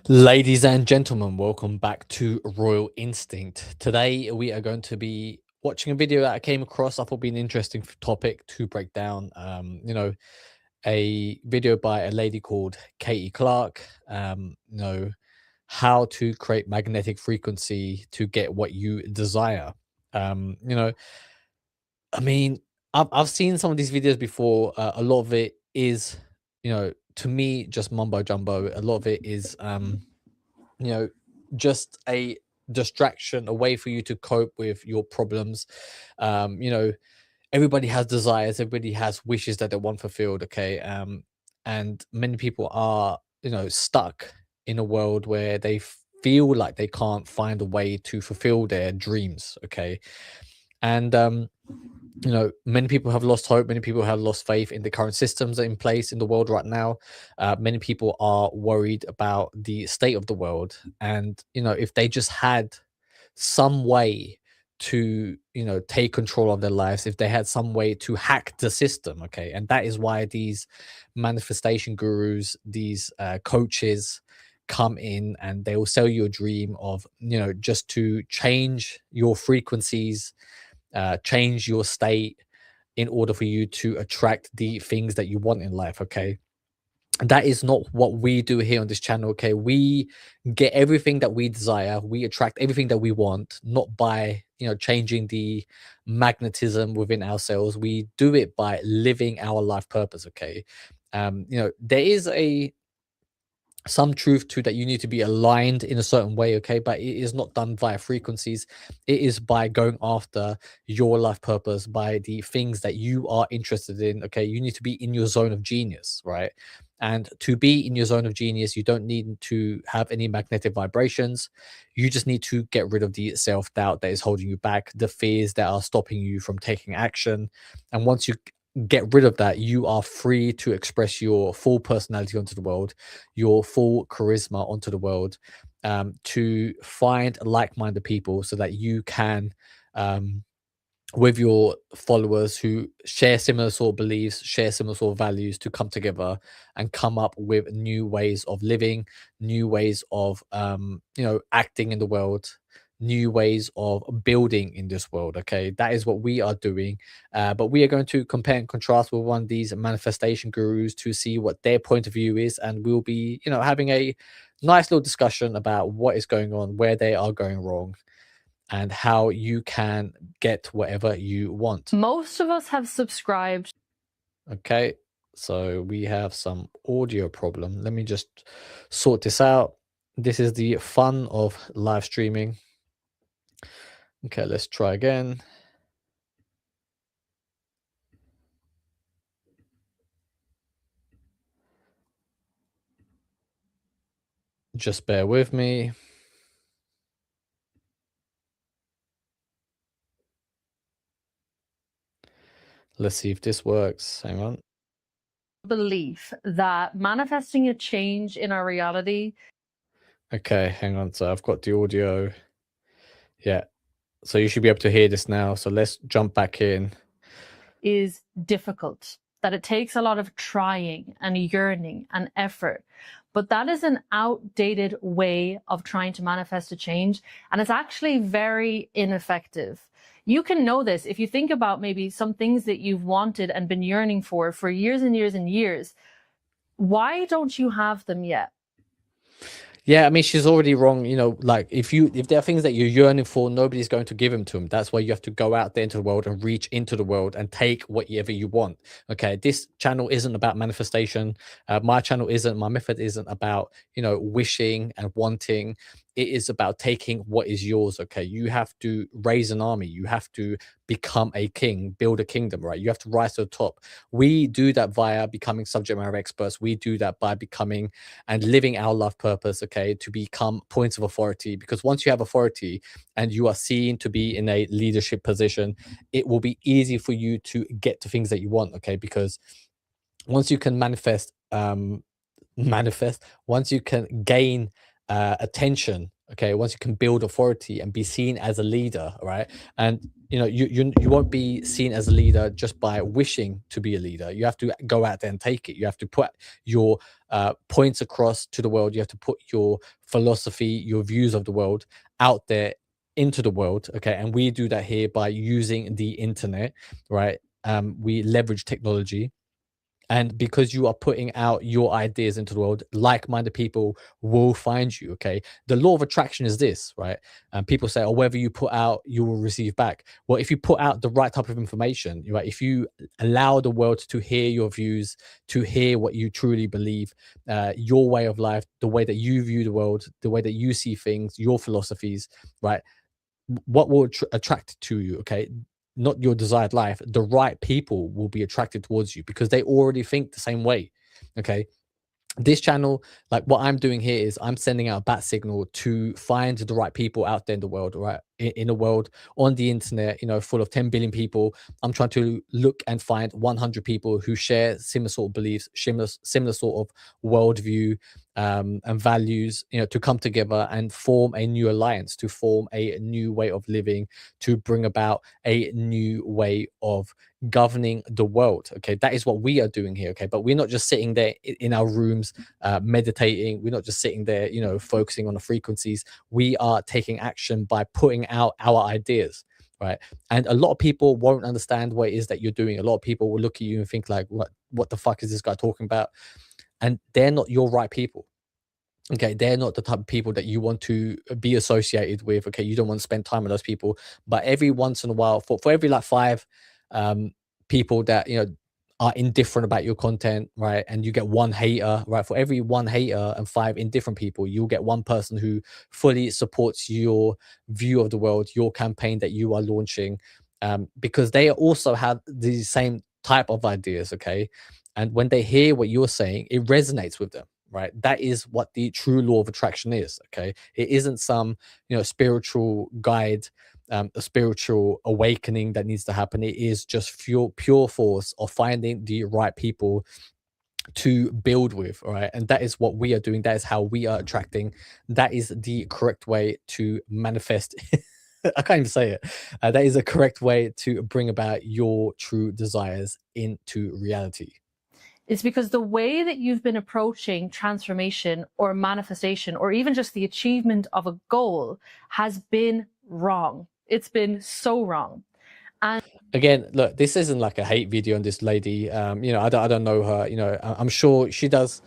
Ladies and gentlemen, welcome back to Royal Instinct. Today we are going to be watching a video that I came across. I thought would be an interesting topic to break down. A video by a lady called Katie Clarke. How to create magnetic frequency to get what you desire. Um, you know, I mean, I've seen some of these videos before. A lot of it is, to me, just mumbo jumbo. A lot of it is you know, just a distraction, a way for you to cope with your problems. Um, you know, Everybody has desires, everybody has wishes that they want fulfilled. Okay. And many people are, stuck in a world where they feel like they can't find a way to fulfill their dreams. Okay. And many people have lost hope. Many people have lost faith in the current systems that are in place in the world right now. Many people are worried about the state of the world, and if they just had some way to take control of their lives, if they had some way to hack the system. Okay, and that is why these manifestation gurus, these coaches come in, and they will sell you a dream of just to change your frequencies, change your state in order for you to attract the things that you want in life. Okay. That is not what we do here on this channel. Okay. We get everything that we desire. We attract everything that we want, not by, changing the magnetism within ourselves. We do it by living our life purpose. Okay. There is some truth to that. You need to be aligned in a certain way, okay, but it is not done via frequencies. It is by going after your life purpose, by the things that you are interested in. Okay, you need to be in your zone of genius, right? And to be in your zone of genius, you don't need to have any magnetic vibrations. You just need to get rid of the self-doubt that is holding you back, the fears that are stopping you from taking action. And once you get rid of that, you are free to express your full personality onto the world, your full charisma onto the world, to find like-minded people so that you can, um, with your followers who share similar sort of beliefs, share similar sort of values, to come together and come up with new ways of living, new ways of acting in the world, new ways of building in this world. Okay, that is what we are doing. But we are going to compare and contrast with one of these manifestation gurus to see what their point of view is, and we'll be having a nice little discussion about what is going on, where they are going wrong, and how you can get whatever you want. Most of us have subscribed. Okay, so we have some audio problem. Let me just sort this out. This is the fun of live streaming. Okay, let's try again. Just bear with me. Let's see if this works. Hang on. Belief that manifesting a change in our reality. Okay, hang on. So I've got the audio. Yeah. So you should be able to hear this now. So let's jump back in. Is difficult, that it takes a lot of trying and yearning and effort. But that is an outdated way of trying to manifest a change. And it's actually very ineffective. You can know this if you think about maybe some things that you've wanted and been yearning for years and years and years. Why don't you have them yet? Yeah, I mean, she's already wrong. Like if there are things that you're yearning for, nobody's going to give them to them. That's why you have to go out there into the world and reach into the world and take whatever you want. Okay, this channel isn't about manifestation. My channel isn't. My method isn't about wishing and wanting. It is about taking what is yours. Okay, you have to raise an army. You have to become a king, build a kingdom. Right, you have to rise to the top. We do that via becoming subject matter experts. We do that by becoming and living our life purpose, okay, to become points of authority. Because once you have authority and you are seen to be in a leadership position, it will be easy for you to get to things that you want, okay? Because once you can manifest, once you can gain attention, okay, once you can build authority and be seen as a leader, right? And you won't be seen as a leader just by wishing to be a leader. You have to go out there and take it. You have to put your points across to the world. You have to put your philosophy, your views of the world out there into the world, okay? And we do that here by using the internet, right? We leverage technology, and because you are putting out your ideas into the world, like-minded people will find you. Okay. The law of attraction is this, right? And people say, oh, whatever you put out, you will receive back. Well, if you put out the right type of information, right? If you allow the world to hear your views, to hear what you truly believe, your way of life, the way that you view the world, the way that you see things, your philosophies, right? What will attract to you, okay? Not your desired life. The right people will be attracted towards you because they already think the same way, okay? This channel, like what I'm doing here, is I'm sending out a bat signal to find the right people out there in the world, right? In a world on the internet, full of 10 billion people. I'm trying to look and find 100 people who share similar sort of beliefs, similar sort of worldview, and values, to come together and form a new alliance, to form a new way of living, to bring about a new way of governing the world. Okay, that is what we are doing here. Okay, but we're not just sitting there in our rooms meditating. We're not just sitting there, focusing on the frequencies. We are taking action by putting out our ideas, right? And a lot of people won't understand what it is that you're doing. A lot of people will look at you and think like, what the fuck is this guy talking about? And they're not your right people. Okay, they're not the type of people that you want to be associated with. Okay, you don't want to spend time with those people. But every once in a while, for every like five um people that are indifferent about your content, right? And you get one hater, right? For every one hater and five indifferent people, you'll get one person who fully supports your view of the world, your campaign that you are launching, because they also have the same type of ideas, okay? And when they hear what you're saying, it resonates with them, right? That is what the true law of attraction is, okay? It isn't some spiritual guide, a spiritual awakening that needs to happen. It is just pure force of finding the right people to build with, all right? And that is what we are doing. That is how we are attracting. That is the correct way to manifest. I can't even say it. That is a correct way to bring about your true desires into reality. Is because the way that you've been approaching transformation or manifestation or even just the achievement of a goal has been wrong. It's been so wrong. And again, look, this isn't like a hate video on this lady. I don't know her. I'm sure she does.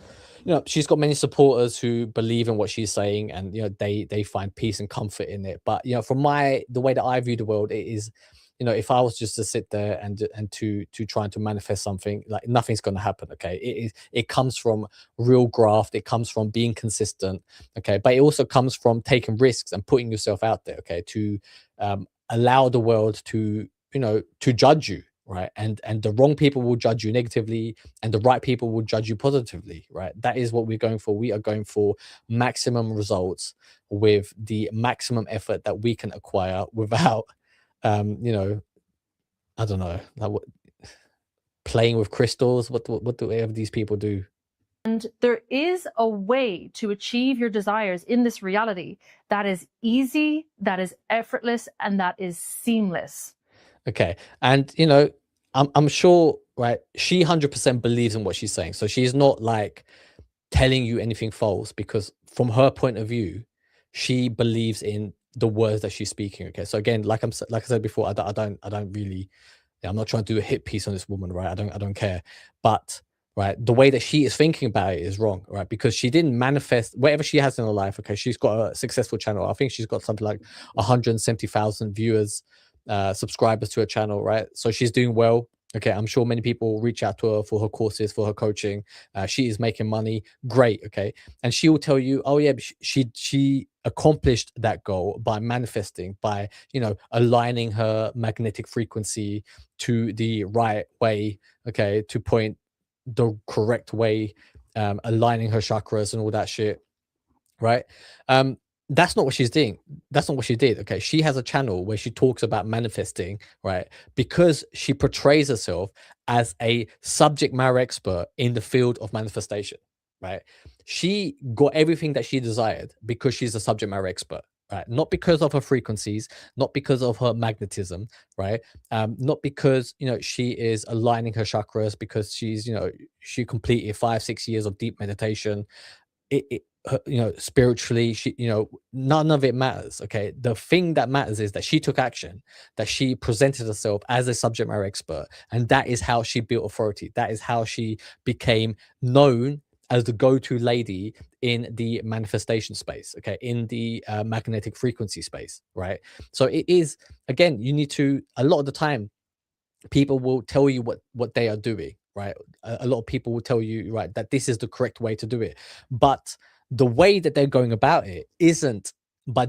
She's got many supporters who believe in what she's saying, and they find peace and comfort in it. But from the way that I view the world, it is, if I was just to sit there and to trying to manifest something, like nothing's going to happen. Okay, it comes from real graft. It comes from being consistent. Okay, but it also comes from taking risks and putting yourself out there. Okay, to allow the world to judge you, right? And the wrong people will judge you negatively, and the right people will judge you positively, right? That is what we're going for. We are going for maximum results with the maximum effort that we can acquire without I don't know, like what, playing with crystals. What do ever these people do? And there is a way to achieve your desires in this reality that is easy, that is effortless, and that is seamless. Okay. And I'm sure, right, she 100% believes in what she's saying. So she's not like telling you anything false, because from her point of view, she believes in the words that she's speaking. Okay. So again, like I said before, I don't really, yeah, I'm not trying to do a hit piece on this woman, right? I don't care. But right, the way that she is thinking about it is wrong, right? Because she didn't manifest whatever she has in her life. Okay, she's got a successful channel. I think she's got something like 170,000 viewers, subscribers to her channel, right? So she's doing well. Okay, I'm sure many people reach out to her for her courses, for her coaching. She is making money, great. Okay, and she will tell you, oh yeah, she accomplished that goal by manifesting, by aligning her magnetic frequency to the right way. Okay, to point the correct way, aligning her chakras and all that shit, right? That's not what she's doing. That's not what she did. Okay, she has a channel where she talks about manifesting, right? Because she portrays herself as a subject matter expert in the field of manifestation, right? she got everything that she desired because she's a subject matter expert, right? Not because of her frequencies, not because of her magnetism, right? Not because, she is aligning her chakras, because she's, she completed 5 6 years of deep meditation. Spiritually, she, none of it matters. Okay, the thing that matters is that she took action, that she presented herself as a subject matter expert, and that is how she built authority. That is how she became known as the go-to lady in the manifestation space, okay, in the magnetic frequency space, right? So it is, again, you need to, a lot of the time, people will tell you what they are doing, right? A lot of people will tell you, right, that this is the correct way to do it, but the way that they're going about it isn't by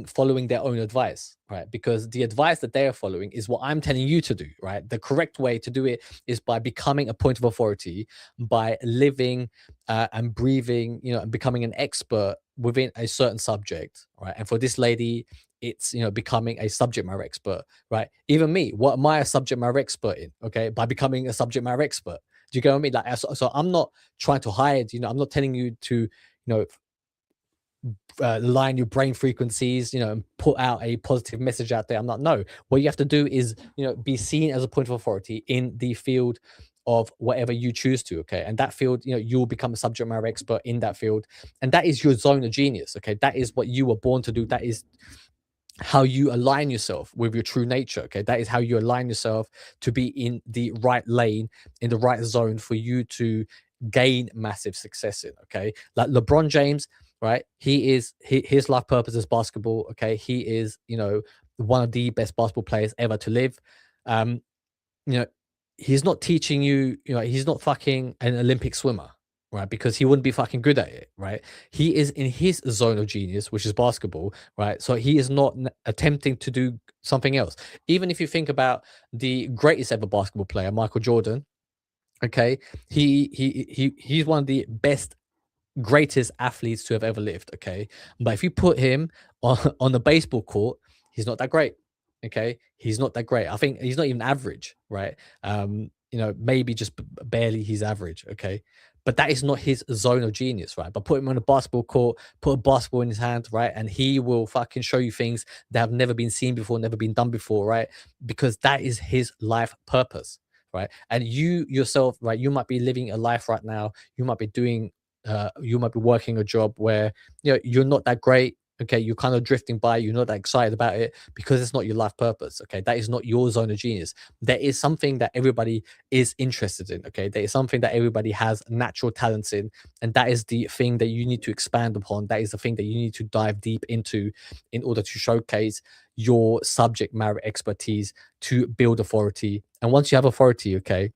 following their own advice, right? Because the advice that they are following is what I'm telling you to do, right? The correct way to do it is by becoming a point of authority, by living and breathing, and becoming an expert within a certain subject, right? And for this lady, it's, becoming a subject matter expert, right? Even me, what am I a subject matter expert in? Okay, by becoming a subject matter expert. Do you get what I mean? Like, so I'm not trying to hide. I'm not telling you to, know, line your brain frequencies, and put out a positive message out there. I'm not. No, what you have to do is, be seen as a point of authority in the field of whatever you choose to. Okay, and that field, you'll become a subject matter expert in that field, and that is your zone of genius. Okay, that is what you were born to do. That is how you align yourself with your true nature. Okay, that is how you align yourself to be in the right lane, in the right zone for you to gain massive success in. Okay, like LeBron James, right? His life purpose is basketball. Okay, he is, one of the best basketball players ever to live. um you know, he's not teaching you, he's not fucking an Olympic swimmer, right? Because he wouldn't be fucking good at it, right? He is in his zone of genius, which is basketball, right? So he is not attempting to do something else. Even if you think about the greatest ever basketball player, Michael Jordan, okay, he's one of the best, greatest athletes to have ever lived. Okay, but if you put him on the baseball court, he's not that great. Okay, he's not that great. I think he's not even average, right? Maybe just barely he's average. Okay, but that is not his zone of genius, right? But put him on a basketball court, put a basketball in his hand, right, and he will fucking show you things that have never been seen before, never been done before, right? Because that is his life purpose, right? And you yourself, right, you might be living a life right now, you might be doing, you might be working a job where, you're not that great. Okay, you're kind of drifting by, you're not that excited about it because it's not your life purpose. Okay, that is not your zone of genius. There is something that everybody is interested in. Okay, there is something that everybody has natural talents in, and that is the thing that you need to expand upon. That is the thing that you need to dive deep into in order to showcase your subject matter expertise to build authority. And once you have authority, okay,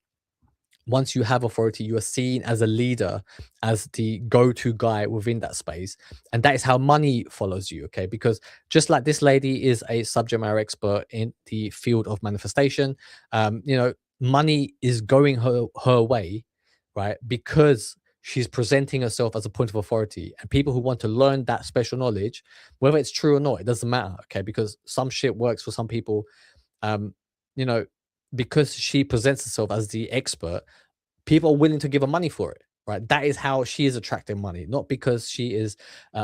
once you have authority, you are seen as a leader, as the go-to guy within that space. And that is how money follows you. Okay, because just like this lady is a subject matter expert in the field of manifestation, money is going her way, right? Because she's presenting herself as a point of authority, and people who want to learn that special knowledge, whether it's true or not, it doesn't matter. Okay, because some shit works for some people. um you know because she presents herself as the expert, people are willing to give her money for it, right? That is how she is attracting money, not because she is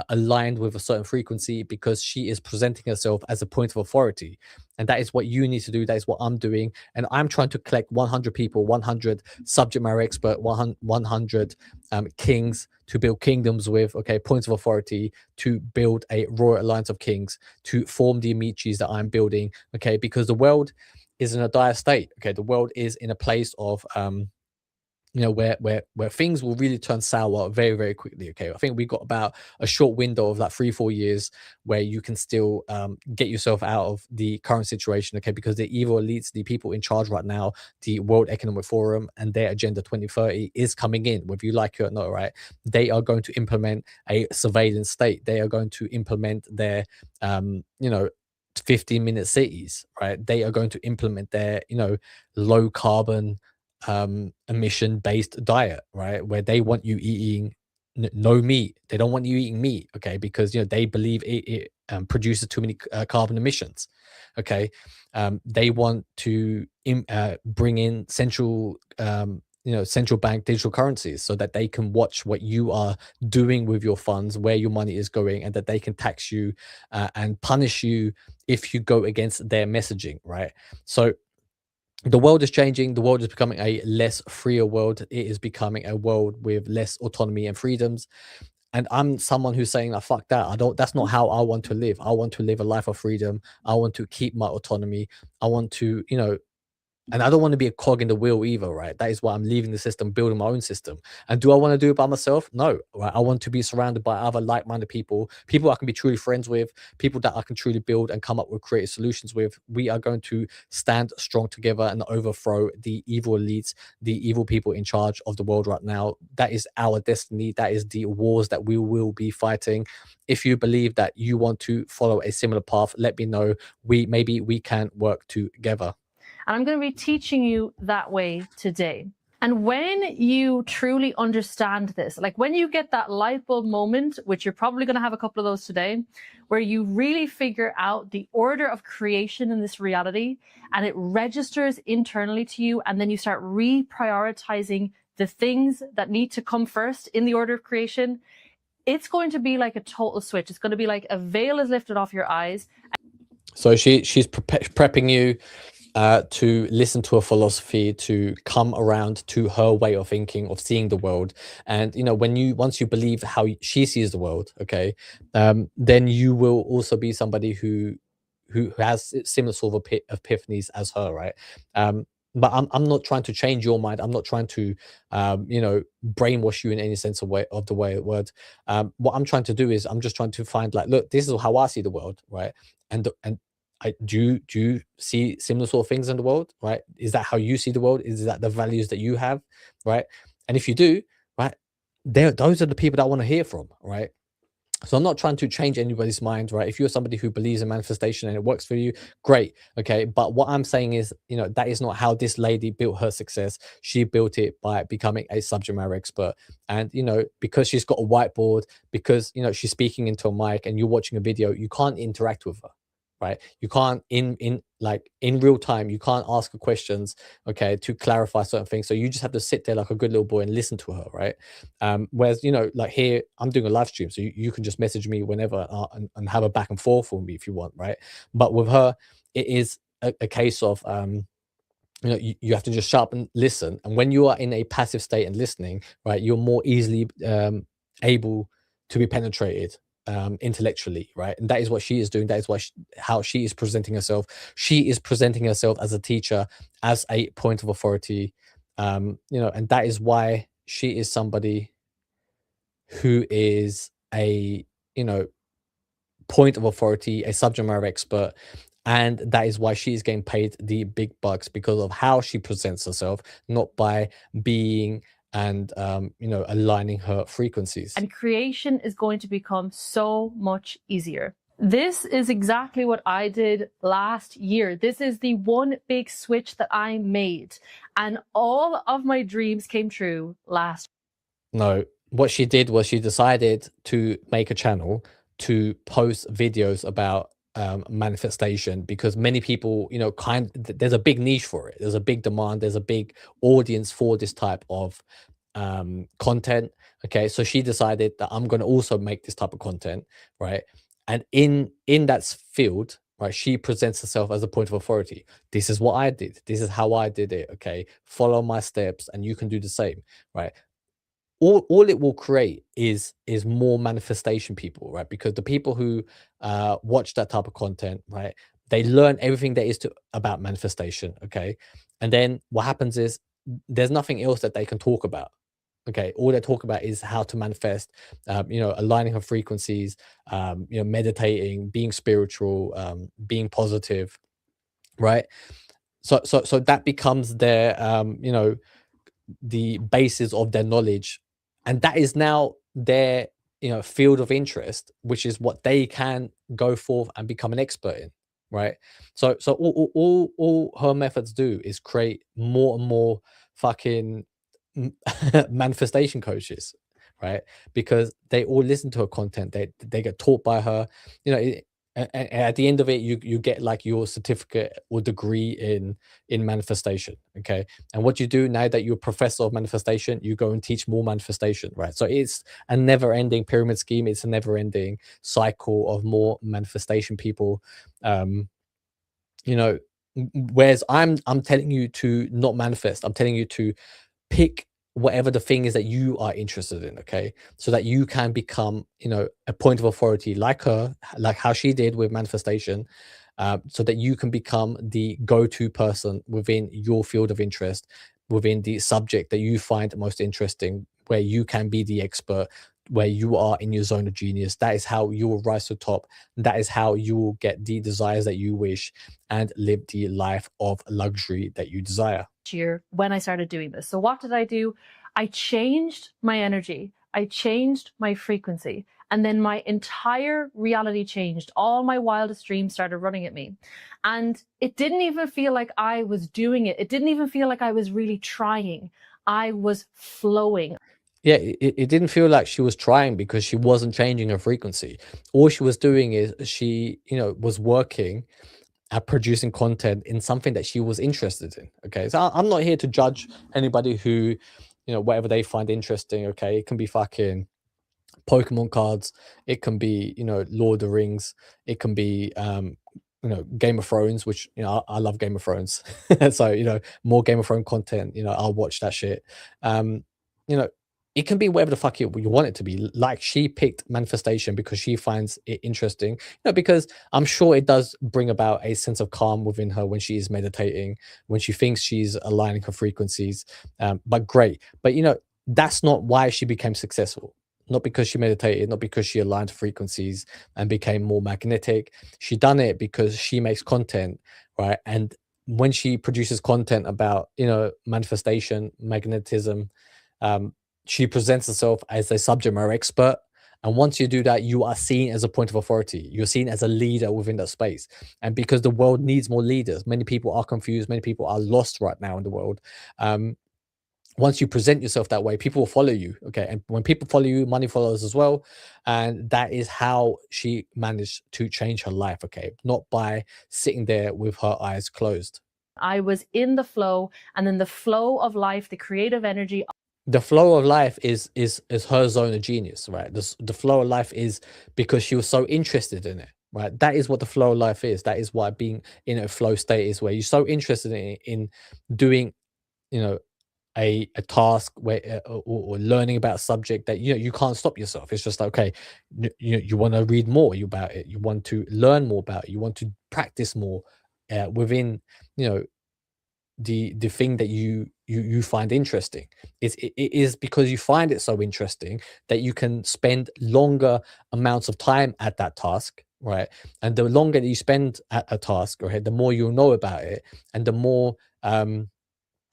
aligned with a certain frequency, because she is presenting herself as a point of authority. And that is what you need to do. That is what I'm doing. And I'm trying to collect 100 people, 100 subject matter expert, 100 kings to build kingdoms with, okay, points of authority, to build a royal alliance of kings, to form the Amicis that I'm building, okay? Because the world is in a dire state, okay? The world is in a place of where things will really turn sour very, very quickly. Okay, I think we got about a short window of like 3 4 years where you can still get yourself out of the current situation. Okay, because the evil elites, the people in charge right now, the World Economic Forum and their Agenda 2030 is coming in, whether you like it or not, right? They are going to implement a surveillance state. They are going to implement their 15-minute cities, right? They are going to implement their low carbon emission based diet, right? Where they want you eating no meat. They don't want you eating meat, okay? Because they believe it produces too many carbon emissions. Okay, they want to bring in central central bank digital currencies, so that they can watch what you are doing with your funds, where your money is going, and that they can tax you and punish you if you go against their messaging, right? So the world is changing. The world is becoming a less freer world. It is becoming a world with less autonomy and freedoms. And I'm someone who's saying, like, fuck that. I don't, that's not how I want to live. I want to live a life of freedom. I want to keep my autonomy. I want to, and I don't want to be a cog in the wheel either, right? That is why I'm leaving the system, building my own system. And do I want to do it by myself? No, right? I want to be surrounded by other like-minded people, people I can be truly friends with, people that I can truly build and come up with creative solutions with. We are going to stand strong together and overthrow the evil elites, the evil people in charge of the world right now. That is our destiny. That is the wars that we will be fighting. If you believe that you want to follow a similar path, let me know. Maybe we can work together. And I'm going to be teaching you that way today. And when you truly understand this, like when you get that light bulb moment, which you're probably going to have a couple of those today, where you really figure out the order of creation in this reality and it registers internally to you, and then you start reprioritizing the things that need to come first in the order of creation, it's going to be like a total switch. It's going to be like a veil is lifted off your eyes. So she's prepping you to listen to her philosophy, to come around to her way of thinking, of seeing the world. And once you believe how she sees the world, okay, then you will also be somebody who has similar sort of epiphanies as her, right? But I'm not trying to change your mind. I'm not trying to brainwash you in any sense of the word. What I'm trying to do is I'm just trying to find, like, look, this is how I see the world, right? And do you see similar sort of things in the world, right? Is that how you see the world? Is that the values that you have, right? And if you do, right, those are the people that I want to hear from, right? So I'm not trying to change anybody's mind, right? If you're somebody who believes in manifestation and it works for you, great, okay. But what I'm saying is, that is not how this lady built her success. She built it by becoming a subject matter expert, and because she's got a whiteboard, because she's speaking into a mic, and you're watching a video, you can't interact with her, right? You can't in real time, you can't ask her questions, okay, to clarify certain things. So you just have to sit there like a good little boy and listen to her, right? Whereas like here, I'm doing a live stream, so you can just message me whenever, and have a back and forth with me if you want, right? But with her, it is a case of you have to just shut up and listen. And when you are in a passive state and listening, right, you're more easily able to be penetrated intellectually, right? And that is what she is doing. That is how she is presenting herself. She is presenting herself as a teacher, as a point of authority, and that is why she is somebody who is a point of authority, a subject matter expert. And that is why she's getting paid the big bucks, because of how she presents herself, not by being and aligning her frequencies. And creation is going to become so much easier. This is exactly what I did last year. This is the one big switch that I made, and all of my dreams came true last. No, what she did was she decided to make a channel to post videos about manifestation, because many people, there's a big niche for it. There's a big demand. There's a big audience for this type of content. Okay, so she decided that I'm going to also make this type of content, right? And in that field, right, she presents herself as a point of authority. This is what I did. This is how I did it. Okay, follow my steps, and you can do the same, right? All it will create is more manifestation people, right? Because the people who watch that type of content, right, they learn everything there is to about manifestation, okay? And then what happens is there's nothing else that they can talk about. Okay, all they talk about is how to manifest, aligning her frequencies, meditating, being spiritual, being positive, right? So that becomes their the basis of their knowledge, and that is now their field of interest, which is what they can go forth and become an expert in, right? So all her methods do is create more and more fucking manifestation coaches, right? Because they all listen to her content, they get taught by her, you know it, and at the end of it, you get like your certificate or degree in manifestation. Okay, and what you do now that you're a professor of manifestation, you go and teach more manifestation, right? So it's a never-ending pyramid scheme. It's a never-ending cycle of more manifestation people. Um, you know, whereas I'm telling you to not manifest. I'm telling you to pick whatever the thing is that you are interested in, okay, so that you can become, a point of authority like her, like how she did with manifestation, so that you can become the go-to person within your field of interest, within the subject that you find most interesting, where you can be the expert, where you are in your zone of genius. That is how you will rise to the top. That is how you will get the desires that you wish and live the life of luxury that you desire. Year when I started doing this. So what did I do? I changed my energy. I changed my frequency. And then my entire reality changed. All my wildest dreams started running at me. And it didn't even feel like I was doing it. It didn't even feel like I was really trying. I was flowing. Yeah, it didn't feel like she was trying because she wasn't changing her frequency. All she was doing is she, was working at producing content in something that she was interested in. Okay. So I'm not here to judge anybody who, whatever they find interesting. Okay. It can be fucking Pokemon cards, it can be, Lord of the Rings, it can be Game of Thrones, which I love Game of Thrones. So, more Game of Thrones content, I'll watch that shit. You know, it can be whatever the fuck you want it to be. Like she picked manifestation because she finds it interesting, because I'm sure it does bring about a sense of calm within her when she is meditating, when she thinks she's aligning her frequencies. But great. But that's not why she became successful. Not because she meditated, not because she aligned frequencies and became more magnetic. She done it because she makes content, right? And when she produces content about, manifestation, magnetism, um, she presents herself as a subject matter expert. And once you do that, you are seen as a point of authority. You're seen as a leader within that space. And because the world needs more leaders, many people are confused, many people are lost right now in the world. Once you present yourself that way, people will follow you. Okay. And when people follow you, money follows as well. And that is how she managed to change her life. Okay. Not by sitting there with her eyes closed. I was in the flow, and then the flow of life, the creative energy. The flow of life is her zone of genius, right? The flow of life is because she was so interested in it, right? That is what the flow of life is. That is why being in a flow state is, where you're so interested in doing, you know, a task where or learning about a subject that you can't stop yourself. It's just like, okay, you want to read more about it, you want to learn more about it, you want to practice more within you know the thing that you find interesting. It is because you find it so interesting that you can spend longer amounts of time at that task, right? And the longer that you spend at a task, right, the more you'll know about it, and the more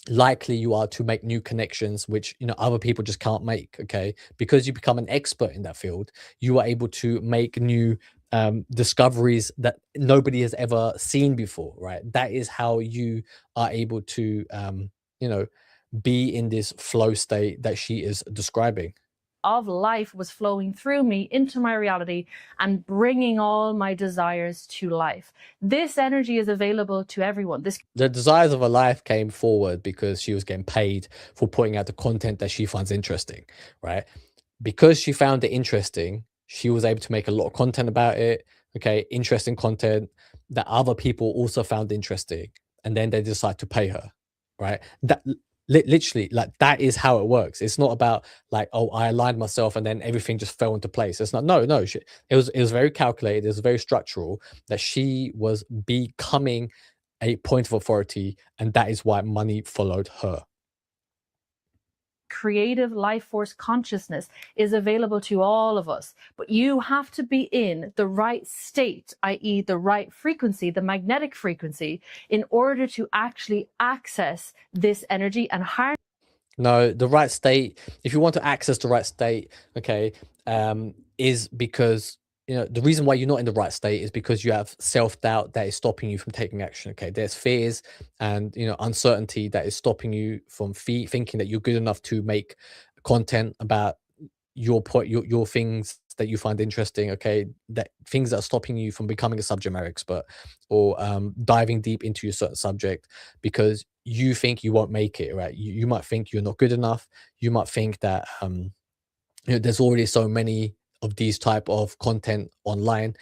likely you are to make new connections which other people just can't make. Okay, because you become an expert in that field, you are able to make new discoveries that nobody has ever seen before, right? That is how you are able to you know be in this flow state that she is describing. Of life was flowing through me into my reality and bringing all my desires to life. This energy is available to everyone. The desires of her life came forward because she was getting paid for putting out the content that she finds interesting, right? Because she found it interesting, she was able to make a lot of content about it. Okay, interesting content that other people also found interesting, and then they decide to pay her, right? That literally, like, that is how it works. It's not about like, oh, I aligned myself and then everything just fell into place. It's not. No, no. It was very calculated. It was very structural. That she was becoming a point of authority, and that is why money followed her. creative life force consciousness is available to all of us, but you have to be in the right state, i.e., the right frequency, the magnetic frequency, in order to actually access this energy and harness. No, the right state, if you want to access the right state, okay, is because the reason why you're not in the right state is because you have self-doubt that is stopping you from taking action. Okay, there's fears and uncertainty that is stopping you from thinking that you're good enough to make content about your point, your things that you find interesting, okay, that things that are stopping you from becoming a subject matter expert or diving deep into your certain subject because you think you won't make it, right? You might think you're not good enough. You might think that there's already so many of these type of content online,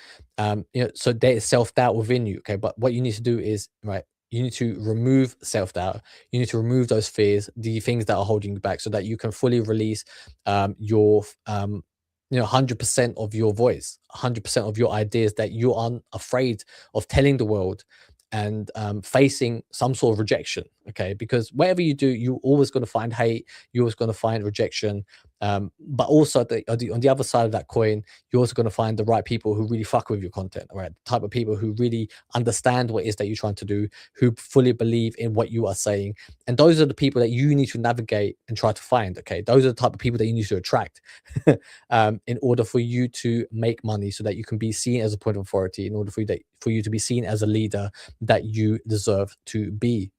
so there is self-doubt within you, okay, but what you need to do is, right, you need to remove self-doubt. You need to remove those fears, the things that are holding you back, so that you can fully release your 100% of your voice, 100% of your ideas that you aren't afraid of telling the world and facing some sort of rejection, okay, because whatever you do, you're always going to find hate, you're always going to find rejection, but also on the other side of that coin, you're also going to find the right people who really fuck with your content, right? The type of people who really understand what it is that you're trying to do, who fully believe in what you are saying. And those are the people that you need to navigate and try to find, okay? Those are the type of people that you need to attract in order for you to make money, so that you can be seen as a point of authority, in order for you to be seen as a leader that you deserve to be.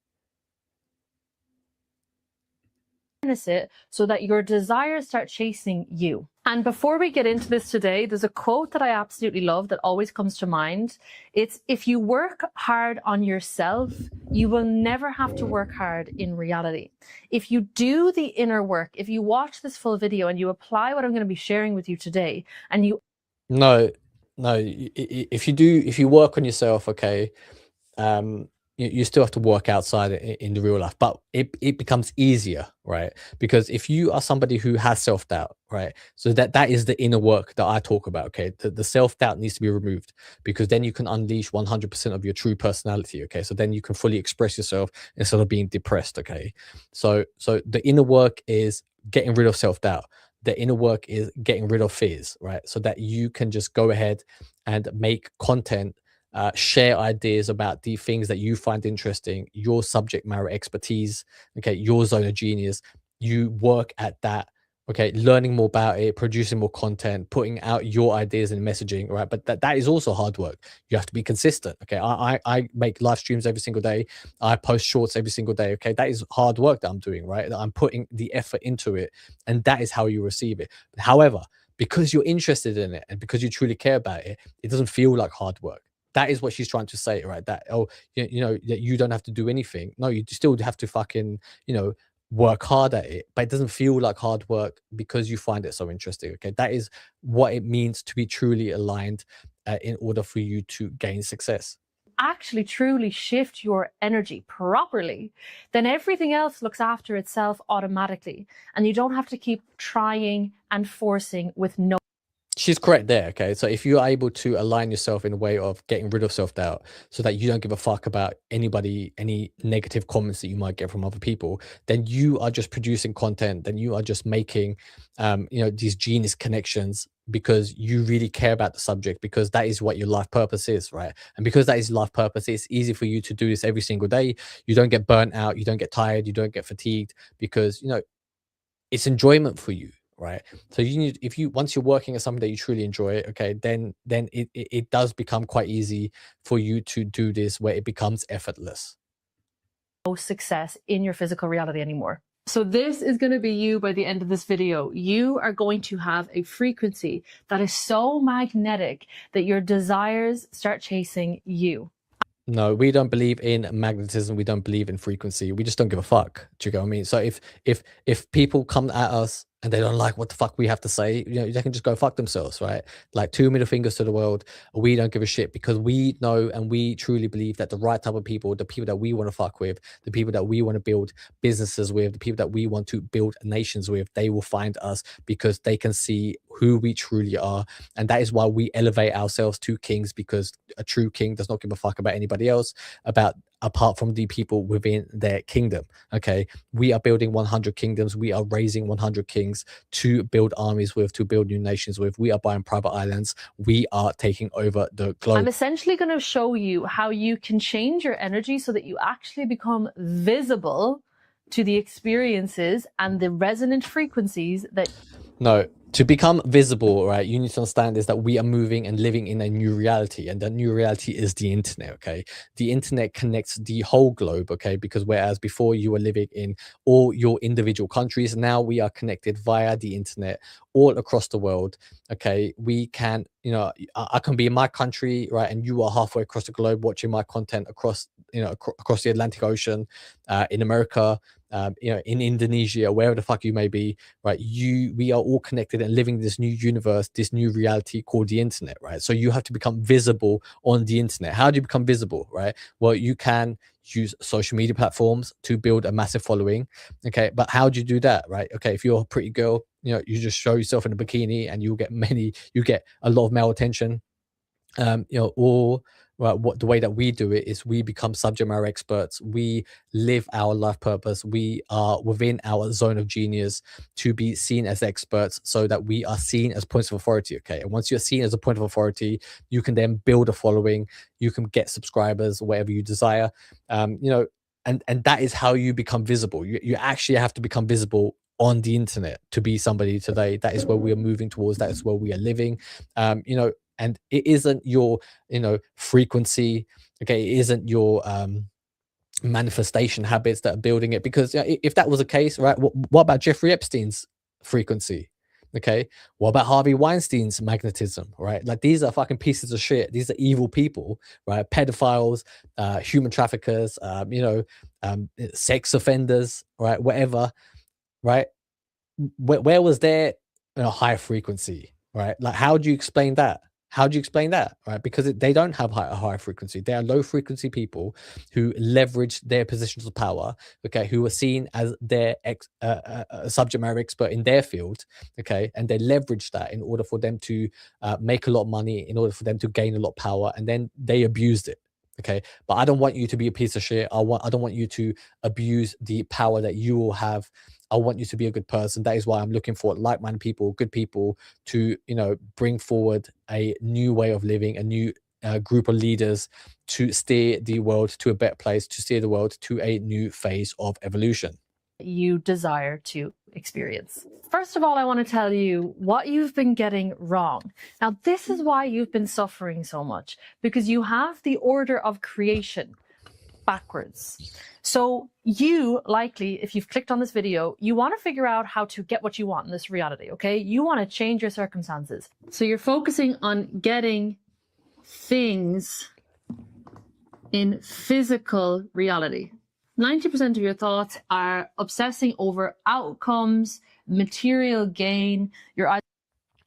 It so that your desires start chasing you. And before we get into this today, there's a quote that I absolutely love that always comes to mind. It's, if you work hard on yourself, you will never have to work hard in reality. If you do the inner work, if you watch this full video and you apply what I'm going to be sharing with you today, and you No, no, if you work on yourself, okay, you still have to work outside in the real life, but it becomes easier, right? Because if you are somebody who has self-doubt, right, so that is the inner work that I talk about, okay, the self-doubt needs to be removed, because then you can unleash 100% of your true personality, okay, so then you can fully express yourself instead of being depressed, okay. So the inner work is getting rid of self-doubt. The inner work is getting rid of fears, right, so that you can just go ahead and make content, share ideas about the things that you find interesting, your subject matter expertise, okay, your zone of genius. You work at that, okay, learning more about it, producing more content, putting out your ideas and messaging, right? But that is also hard work. You have to be consistent, okay? I make live streams every single day. I post shorts every single day, okay? That is hard work that I'm doing, right? That I'm putting the effort into it, and that is how you receive it. However, because you're interested in it and because you truly care about it, it doesn't feel like hard work. That is what she's trying to say, right? That, oh, that you don't have to do anything. No, you still have to fucking, work hard at it, but it doesn't feel like hard work because you find it so interesting. Okay, that is what it means to be truly aligned, in order for you to gain success. actually truly shift your energy properly, then everything else looks after itself automatically. And you don't have to keep trying and forcing with no. She's correct there. Okay, so if you are able to align yourself in a way of getting rid of self-doubt, so that you don't give a fuck about anybody, any negative comments that you might get from other people, then you are just producing content, then you are just making these genius connections, because you really care about the subject, because that is what your life purpose is, right? And because that is life purpose, it's easy for you to do this every single day. You don't get burnt out, you don't get tired, you don't get fatigued, because it's enjoyment for you, right? So you need, if you, once you're working at something that you truly enjoy, okay, then it does become quite easy for you to do this, where it becomes effortless. Success in your physical reality anymore. So this is going to be you by the end of this video. You are going to have a frequency that is so magnetic that your desires start chasing you. No, we don't believe in magnetism. We don't believe in frequency. We just don't give a fuck. Do you get what I mean? So if people come at us and they don't like what the fuck we have to say, they can just go fuck themselves, right? Like, two middle fingers to the world. We don't give a shit, because we know and we truly believe that the right type of people, the people that we want to fuck with, the people that we want to build businesses with, the people that we want to build nations with, they will find us, because they can see who we truly are. And that is why we elevate ourselves to kings, because a true king does not give a fuck about anybody else, apart from the people within their kingdom. Okay, we are building 100 kingdoms. We are raising 100 kings to build armies with, to build new nations with. We are buying private islands. We are taking over the globe. I'm essentially going to show you how you can change your energy so that you actually become visible to the experiences and the resonant frequencies that. No, To become visible, right, you need to understand is that we are moving and living in a new reality, and that new reality is the internet. Okay, the internet connects the whole globe. Okay, because whereas before you were living in all your individual countries, now we are connected via the internet all across the world. Okay, we can, I can be in my country, right, and you are halfway across the globe watching my content across, across the Atlantic Ocean, in America, in Indonesia, wherever the fuck you may be, right? We are all connected and living this new universe, this new reality called the internet, right? So you have to become visible on the internet. How do you become visible, right? Well, you can use social media platforms to build a massive following. Okay, but how do you do that, right? Okay, if you're a pretty girl, you just show yourself in a bikini and you get a lot of male attention. Or well, what the way that we do it is we become subject matter experts. We live our life purpose. We are within our zone of genius to be seen as experts, so that we are seen as points of authority. Okay, and once you're seen as a point of authority, you can then build a following. You can get subscribers, whatever you desire. And that is how you become visible. You actually have to become visible on the internet to be somebody today. That is where we are moving towards. That is where we are living. And it isn't your frequency. Okay, it isn't your manifestation habits that are building it, because if that was the case, right, what about Jeffrey Epstein's frequency? Okay, what about Harvey Weinstein's magnetism? Right, like these are fucking pieces of shit. These are evil people, right? Pedophiles, human traffickers, sex offenders, right? Whatever, right? Where was their high frequency, right? Like, how do you explain that? How do you explain that, right? Because they don't have a high frequency. They are low frequency people who leverage their positions of power. Okay, who are seen as their subject matter expert in their field. Okay, and they leverage that in order for them to make a lot of money, in order for them to gain a lot of power, and then they abused it. Okay, but I don't want you to be a piece of shit. I don't want you to abuse the power that you will have. I want you to be a good person. That is why I'm looking for like-minded people, good people to, bring forward a new way of living, a new group of leaders to steer the world to a better place, to steer the world to a new phase of evolution. You desire to experience. First of all, I want to tell you what you've been getting wrong. Now, this is why you've been suffering so much, because you have the order of creation backwards. So you likely, if you've clicked on this video, you want to figure out how to get what you want in this reality, okay? You want to change your circumstances. So you're focusing on getting things in physical reality. 90% of your thoughts are obsessing over outcomes, material gain.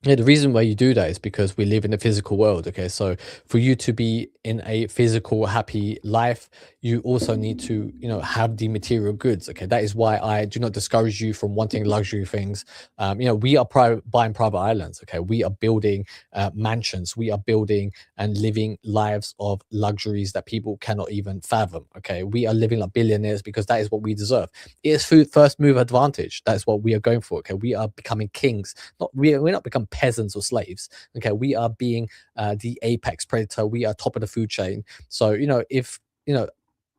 Yeah, the reason why you do that is because we live in a physical world. Okay, so for you to be in a physical, happy life, you also need to, have the material goods. Okay, that is why I do not discourage you from wanting luxury things. We are buying private islands. Okay, we are building mansions. We are building and living lives of luxuries that people cannot even fathom. Okay, we are living like billionaires because that is what we deserve. It is food first move advantage. That's what we are going for. Okay, we are becoming kings. We're not becoming peasants or slaves. Okay, we are being the apex predator. We are top of the food chain. So if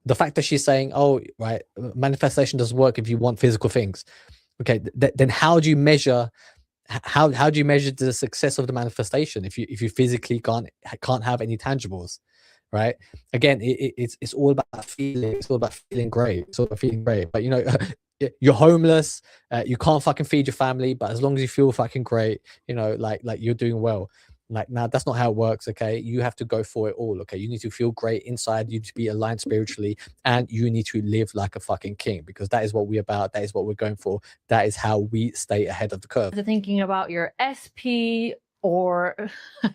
the fact that she's saying, oh right, manifestation doesn't work if you want physical things. Okay, then how do you measure how do you measure the success of the manifestation if you physically can't have any tangibles, right? Again, it's all about feeling. It's all about feeling great. It's all about feeling great. But you're homeless. You can't fucking feed your family. But as long as you feel fucking great, like you're doing well. Like, now that's not how it works. Okay, you have to go for it all. Okay, you need to feel great inside. You need to be aligned spiritually, and you need to live like a fucking king, because that is what we're about. That is what we're going for. That is how we stay ahead of the curve. Thinking about your SP or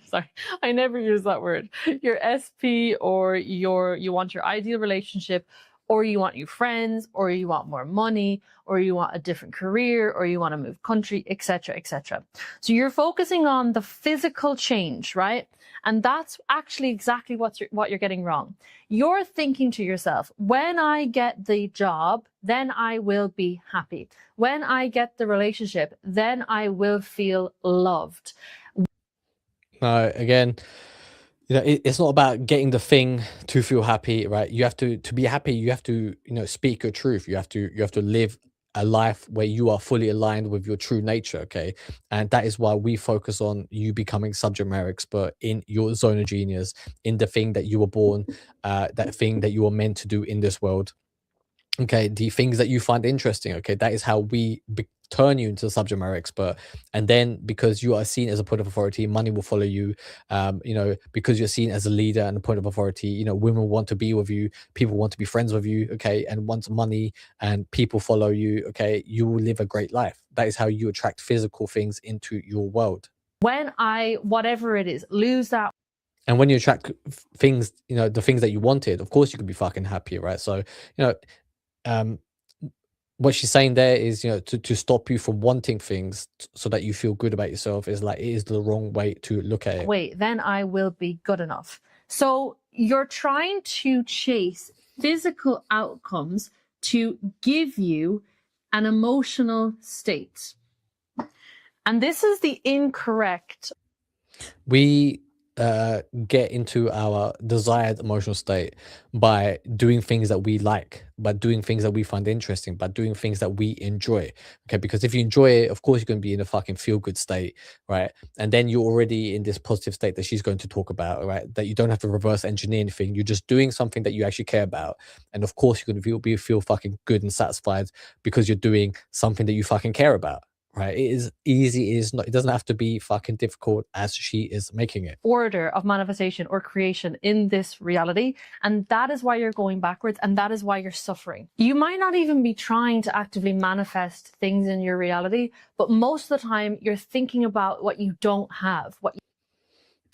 sorry, I never use that word. Your SP, or you want your ideal relationship, or you want new friends, or you want more money, or you want a different career, or you want to move country, etc., etc. So you're focusing on the physical change, right? And that's actually exactly what you're getting wrong. You're thinking to yourself, when I get the job, then I will be happy. When I get the relationship, then I will feel loved. No, again, it's not about getting the thing to feel happy, right? You have to be happy. You have to, speak your truth. You have to live a life where you are fully aligned with your true nature. Okay, and that is why we focus on you becoming subject matter expert in your zone of genius, in the thing that you were born, that thing that you were meant to do in this world. Okay, the things that you find interesting. Okay, that is how we turn you into a subject matter expert. And then because you are seen as a point of authority, money will follow you. Because you're seen as a leader and a point of authority, women want to be with you, people want to be friends with you. Okay, and once money and people follow you, okay, you will live a great life. That is how you attract physical things into your world. When I, whatever it is, lose that. And when you attract things, the things that you wanted, of course you can be fucking happy, right? So, you know, um what she's saying there is, to stop you from wanting things so that you feel good about yourself, is like, it is the wrong way to look at it. Wait, then I will be good enough. So you're trying to chase physical outcomes to give you an emotional state. And this is the incorrect. We get into our desired emotional state by doing things that we like, by doing things that we find interesting, by doing things that we enjoy. Okay, because if you enjoy it, of course you're going to be in a fucking feel good state, right? And then you're already in this positive state that she's going to talk about, right? That you don't have to reverse engineer anything. You're just doing something that you actually care about, and of course you're going to feel fucking good and satisfied because you're doing something that you fucking care about. Right, it is easy. It is not. It doesn't have to be fucking difficult as she is making it. Order of manifestation or creation in this reality, and that is why you're going backwards, and that is why you're suffering. You might not even be trying to actively manifest things in your reality, but most of the time you're thinking about what you don't have.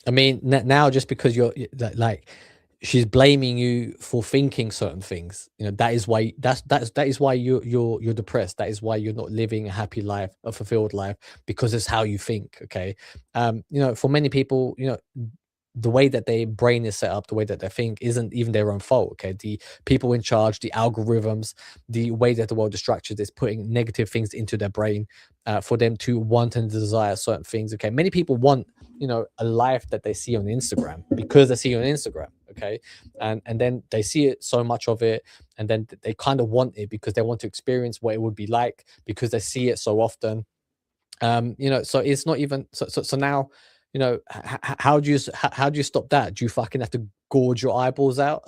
I mean, now just because you're like, she's blaming you for thinking certain things. That is why that is why you're depressed. That is why you're not living a happy life, a fulfilled life, because it's how you think. Okay, for many people, the way that their brain is set up, the way that they think, isn't even their own fault. Okay, the people in charge, the algorithms, the way that the world is structured is putting negative things into their brain, for them to want and desire certain things. Okay, many people want, a life that they see on Instagram because they see it on Instagram. Okay, and then they see it, so much of it, and then they kind of want it because they want to experience what it would be like because they see it so often. So it's not even so now, how do you stop that? Do you fucking have to gorge your eyeballs out?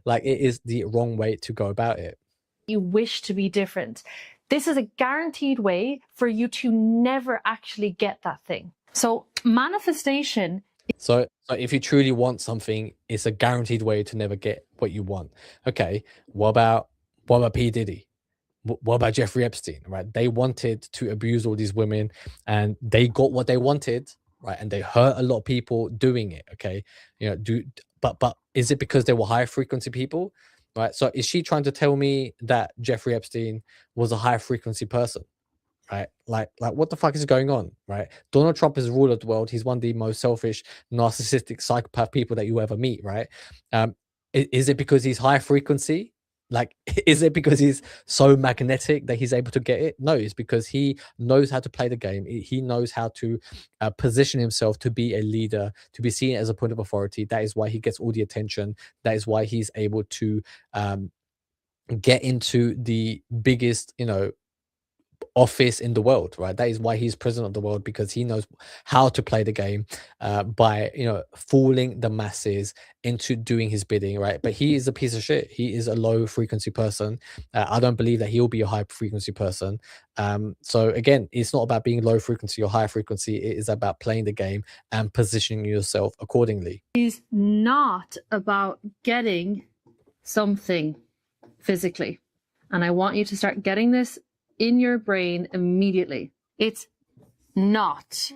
Like, it is the wrong way to go about it. You wish to be different. This is a guaranteed way for you to never actually get that thing. So manifestation. So if you truly want something, it's a guaranteed way to never get what you want. Okay, what about P Diddy? What about Jeffrey Epstein? Right, they wanted to abuse all these women, and they got what they wanted. Right, and they hurt a lot of people doing it. Okay, but is it because they were high frequency people? Right, so is she trying to tell me that Jeffrey Epstein was a high frequency person? Right, like what the fuck is going on? Right, Donald Trump is the ruler of the world. He's one of the most selfish, narcissistic, psychopath people that you ever meet. Right, is it because he's high frequency? Like, is it because he's so magnetic that he's able to get it? No, it's because he knows how to play the game. He knows how to position himself to be a leader, to be seen as a point of authority. That is why he gets all the attention. That is why he's able to get into the biggest, office in the world. Right, that is why he's president of the world, because he knows how to play the game, by fooling the masses into doing his bidding. Right, but he is a piece of shit. He is a low frequency person. I don't believe that he'll be a high frequency person. So again, it's not about being low frequency or high frequency. It is about playing the game and positioning yourself accordingly. Is not about getting something physically, and I want you to start getting this in your brain immediately. It's not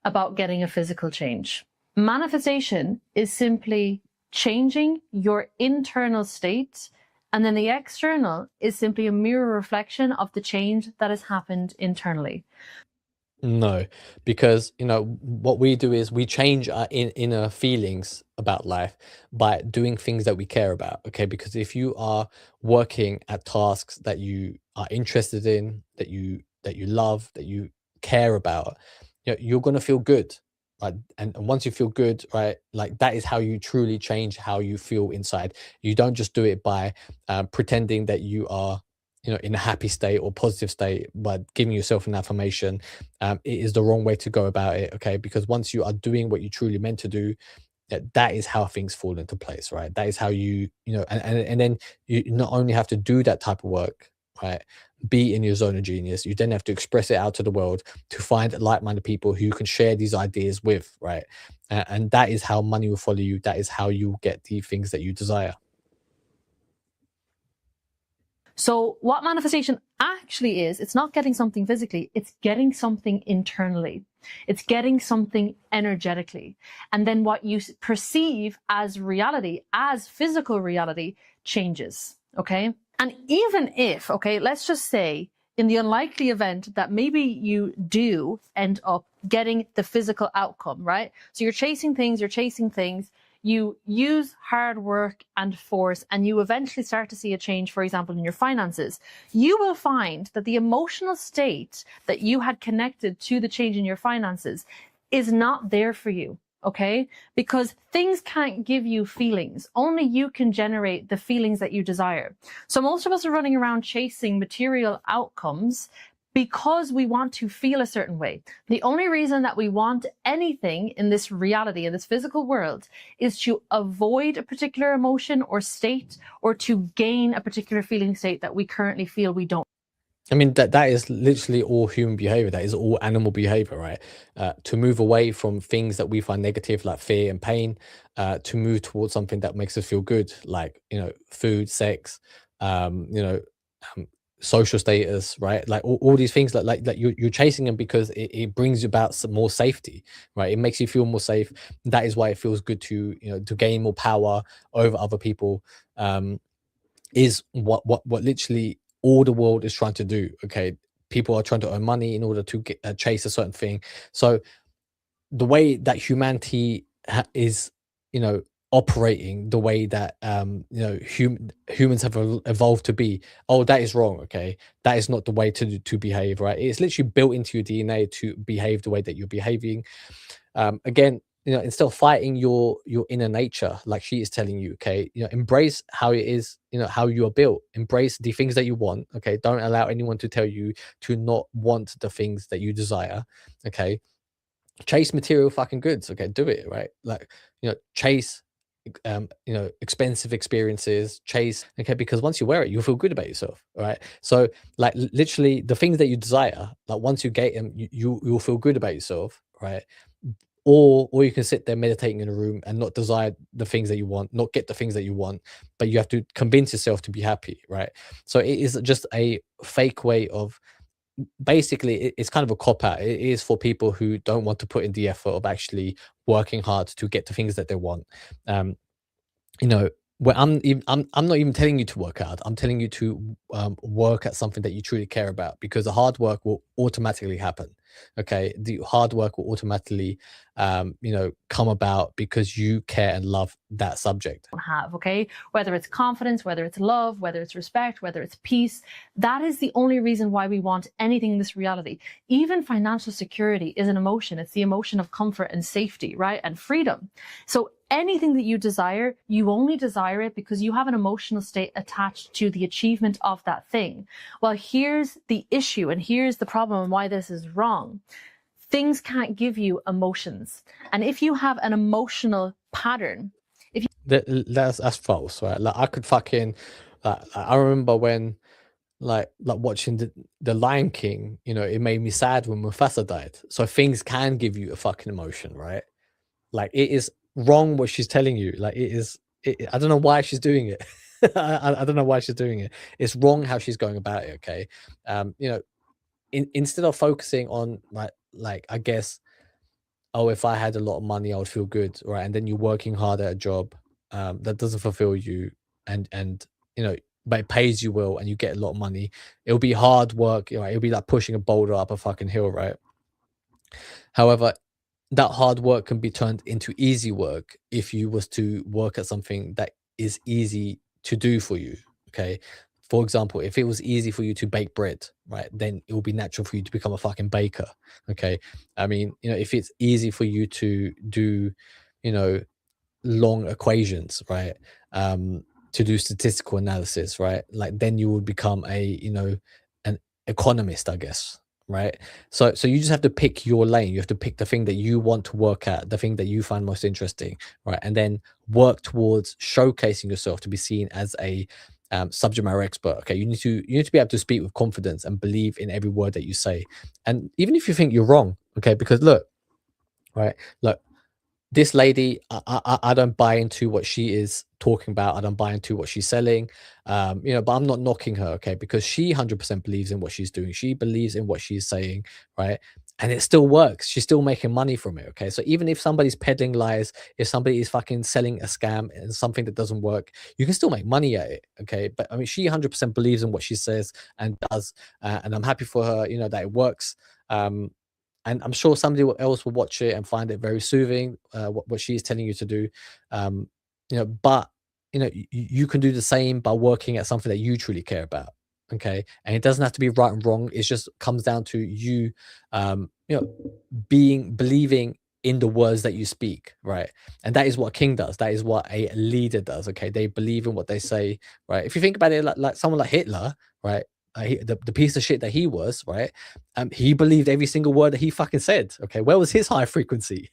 about getting a physical change. Manifestation is simply changing your internal state, and then the external is simply a mirror reflection of the change that has happened internally. No, because what we do is we change our inner feelings about life by doing things that we care about. Okay, because if you are working at tasks that you are interested in, that you love, that you care about, you're gonna feel good. right? And once you feel good, right, like that is how you truly change how you feel inside. You don't just do it by pretending that you are, you know, in a happy state or positive state, but giving yourself an affirmation. It is the wrong way to go about it, okay? Because once you are doing what you truly meant to do, that is how things fall into place, right? That is how you know, and then you not only have to do that type of work, right? Be in your zone of genius. You then have to express it out to the world to find like-minded people who you can share these ideas with, right? And that is how money will follow you. That is how you get the things that you desire. So, what manifestation actually is, it's not getting something physically, it's getting something internally. It's getting something energetically. And then what you perceive as reality, as physical reality, changes. Okay. And even if, okay, let's just say in the unlikely event that maybe you do end up getting the physical outcome, right? So you're chasing things, you use hard work and force, and you eventually start to see a change, for example, in your finances, you will find that the emotional state that you had connected to the change in your finances is not there for you. Okay? Because things can't give you feelings. Only you can generate the feelings that you desire. So most of us are running around chasing material outcomes because we want to feel a certain way. The only reason that we want anything in this reality, in this physical world, is to avoid a particular emotion or state, or to gain a particular feeling state that we currently feel we don't. I mean, that is literally all human behavior. That is all animal behavior, right? To move away from things that we find negative, like fear and pain, to move towards something that makes us feel good, like, you know, food, sex, you know, um, social status, right? Like all these things, like you're chasing them because it brings you about some more safety, right? It makes you feel more safe. That is why it feels good to, you know, to gain more power over other people. Is what literally all the world is trying to do. Okay, people are trying to earn money in order to get, chase a certain thing. So the way that humanity is, you know, operating, the way that you know, humans have evolved to be, oh, that is wrong. Okay, that is not the way to behave, right? It's literally built into your DNA to behave the way that you're behaving. Again, you know, instead of fighting your inner nature, like she is telling you, okay, you know, embrace how it is, you know, how you are built, embrace the things that you want. Okay, don't allow anyone to tell you to not want the things that you desire. Okay, chase material fucking goods. Okay, do it, right? Like, you know, chase you know, expensive experiences, chase, okay, because once you wear it, you'll feel good about yourself, right? So like literally the things that you desire, like once you get them, you'll feel good about yourself, right? Or you can sit there meditating in a room and not desire the things that you want, not get the things that you want, but you have to convince yourself to be happy, right? So it is just a fake way of, basically it's kind of a cop out. It is for people who don't want to put in the effort of actually working hard to get the things that they want. um you know, where I'm not even telling you to work hard. I'm telling you to work at something that you truly care about, because the hard work will automatically happen. Okay, the hard work will automatically, you know, come about because you care and love that subject. Have, okay? Whether it's confidence, whether it's love, whether it's respect, whether it's peace, that is the only reason why we want anything in this reality. Even financial security is an emotion. It's the emotion of comfort and safety, right? And freedom. So anything that you desire, you only desire it because you have an emotional state attached to the achievement of that thing. Well, here's the issue, and here's the problem and why this is wrong. Things can't give you emotions. And if you have an emotional pattern, That's false, right? Like I could fucking, I remember when, like watching the Lion King, you know, it made me sad when Mufasa died. So things can give you a fucking emotion, right? Like it is wrong what she's telling you. Like it is, I don't know why she's doing it. I don't know why she's doing it. It's wrong how she's going about it. Okay, you know, instead of focusing on like I guess, oh, if I had a lot of money, I would feel good, right? And then you're working hard at a job that doesn't fulfill you, and you know, but it pays you well, and you get a lot of money. It'll be hard work, you know, it'll be like pushing a boulder up a fucking hill, right? However, that hard work can be turned into easy work if you was to work at something that is easy to do for you. Okay, For example, if it was easy for you to bake bread, right, then it will be natural for you to become a fucking baker. Okay. I mean, if it's easy for you to do, you know, long equations, right? Um, to do statistical analysis, right? Like then you would become an economist, I guess, right? So you just have to pick your lane. You have to pick the thing that you want to work at, the thing that you find most interesting, right? And then work towards showcasing yourself to be seen as a subject matter expert. Okay, you need to be able to speak with confidence and believe in every word that you say, and even if you think you're wrong, okay, because look, right, look, this lady, I don't buy into what she is talking about. I don't buy into what she's selling. But I'm not knocking her, okay, because she 100% believes in what she's doing. She believes in what she's saying, right? And it still works. She's still making money from it, okay? So even if somebody's peddling lies, if somebody is fucking selling a scam and something that doesn't work, you can still make money at it, okay? But I mean, she 100% believes in what she says and does, and I'm happy for her, that it works. Um, and I'm sure somebody else will watch it and find it very soothing, what she is telling you to do. Um, but you can do the same by working at something that you truly care about. Okay, and it doesn't have to be right and wrong. It just comes down to you, believing in the words that you speak, right? And that is what a king does. That is what a leader does. Okay, they believe in what they say, right? If you think about it, like someone like Hitler, right? The piece of shit that he was, right? He believed every single word that he fucking said. Okay, where was his high frequency?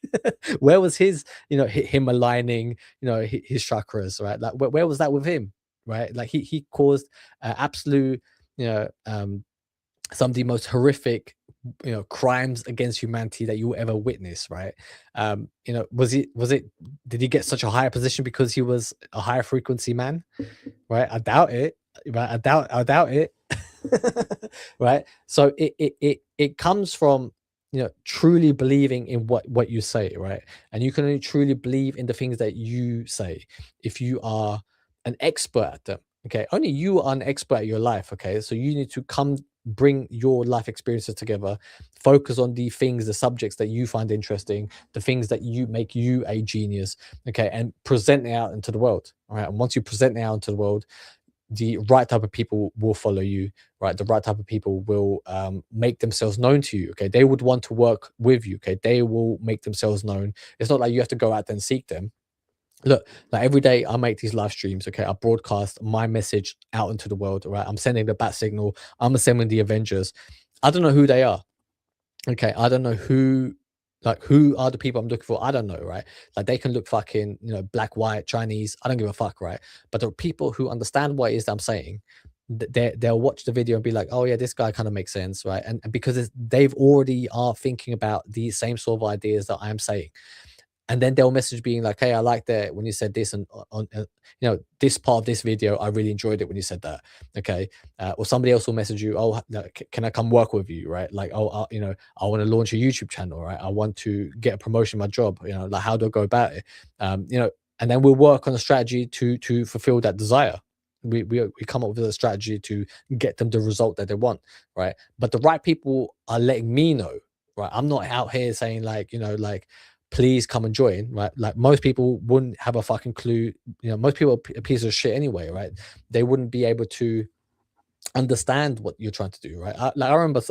Where was his, him aligning, his chakras, right? Like, where was that with him, right? Like, he caused absolute, you know, um, some of the most horrific, crimes against humanity that you will ever witness, right? Was it? Did he get such a higher position because he was a higher frequency man? Right? I doubt it. Right? I doubt it. Right? So it comes from, truly believing in what you say, right? And you can only truly believe in the things that you say if you are an expert at them. Okay, only you are an expert at your life. Okay, so you need to bring your life experiences together, focus on the things, the subjects that you find interesting, the things that you make you a genius, okay, and present it out into the world. All right, and once you present it out into the world, the right type of people will follow you, right? The right type of people will make themselves known to you. Okay, they would want to work with you. Okay, they will make themselves known. It's not like you have to go out there and seek them. Look, like every day I make these live streams. Okay, I broadcast my message out into the world. Right, I'm sending the bat signal. I'm sending the Avengers. I don't know who they are. Okay, I don't know who are the people I'm looking for. I don't know, right? Like they can look fucking, black, white, Chinese. I don't give a fuck, right? But the people who understand what it is that I'm saying, they'll watch the video and be like, oh yeah, this guy kind of makes sense, right? And because they've already are thinking about these same sort of ideas that I'm saying, and then they'll message being like, hey, I like that when you said this, and on this part of this video, I really enjoyed it when you said that. Okay, or somebody else will message you, oh, can I come work with you, right? Like, oh, I want to launch a YouTube channel, right? I want to get a promotion in my job, like how do I go about it? And then we'll work on a strategy to fulfill that desire. We come up with a strategy to get them the result that they want, right? But the right people are letting me know, right? I'm not out here saying like, like, please come and join, right? Like most people wouldn't have a fucking clue. Most people are a piece of shit anyway, right? They wouldn't be able to understand what you're trying to do, right? I remember,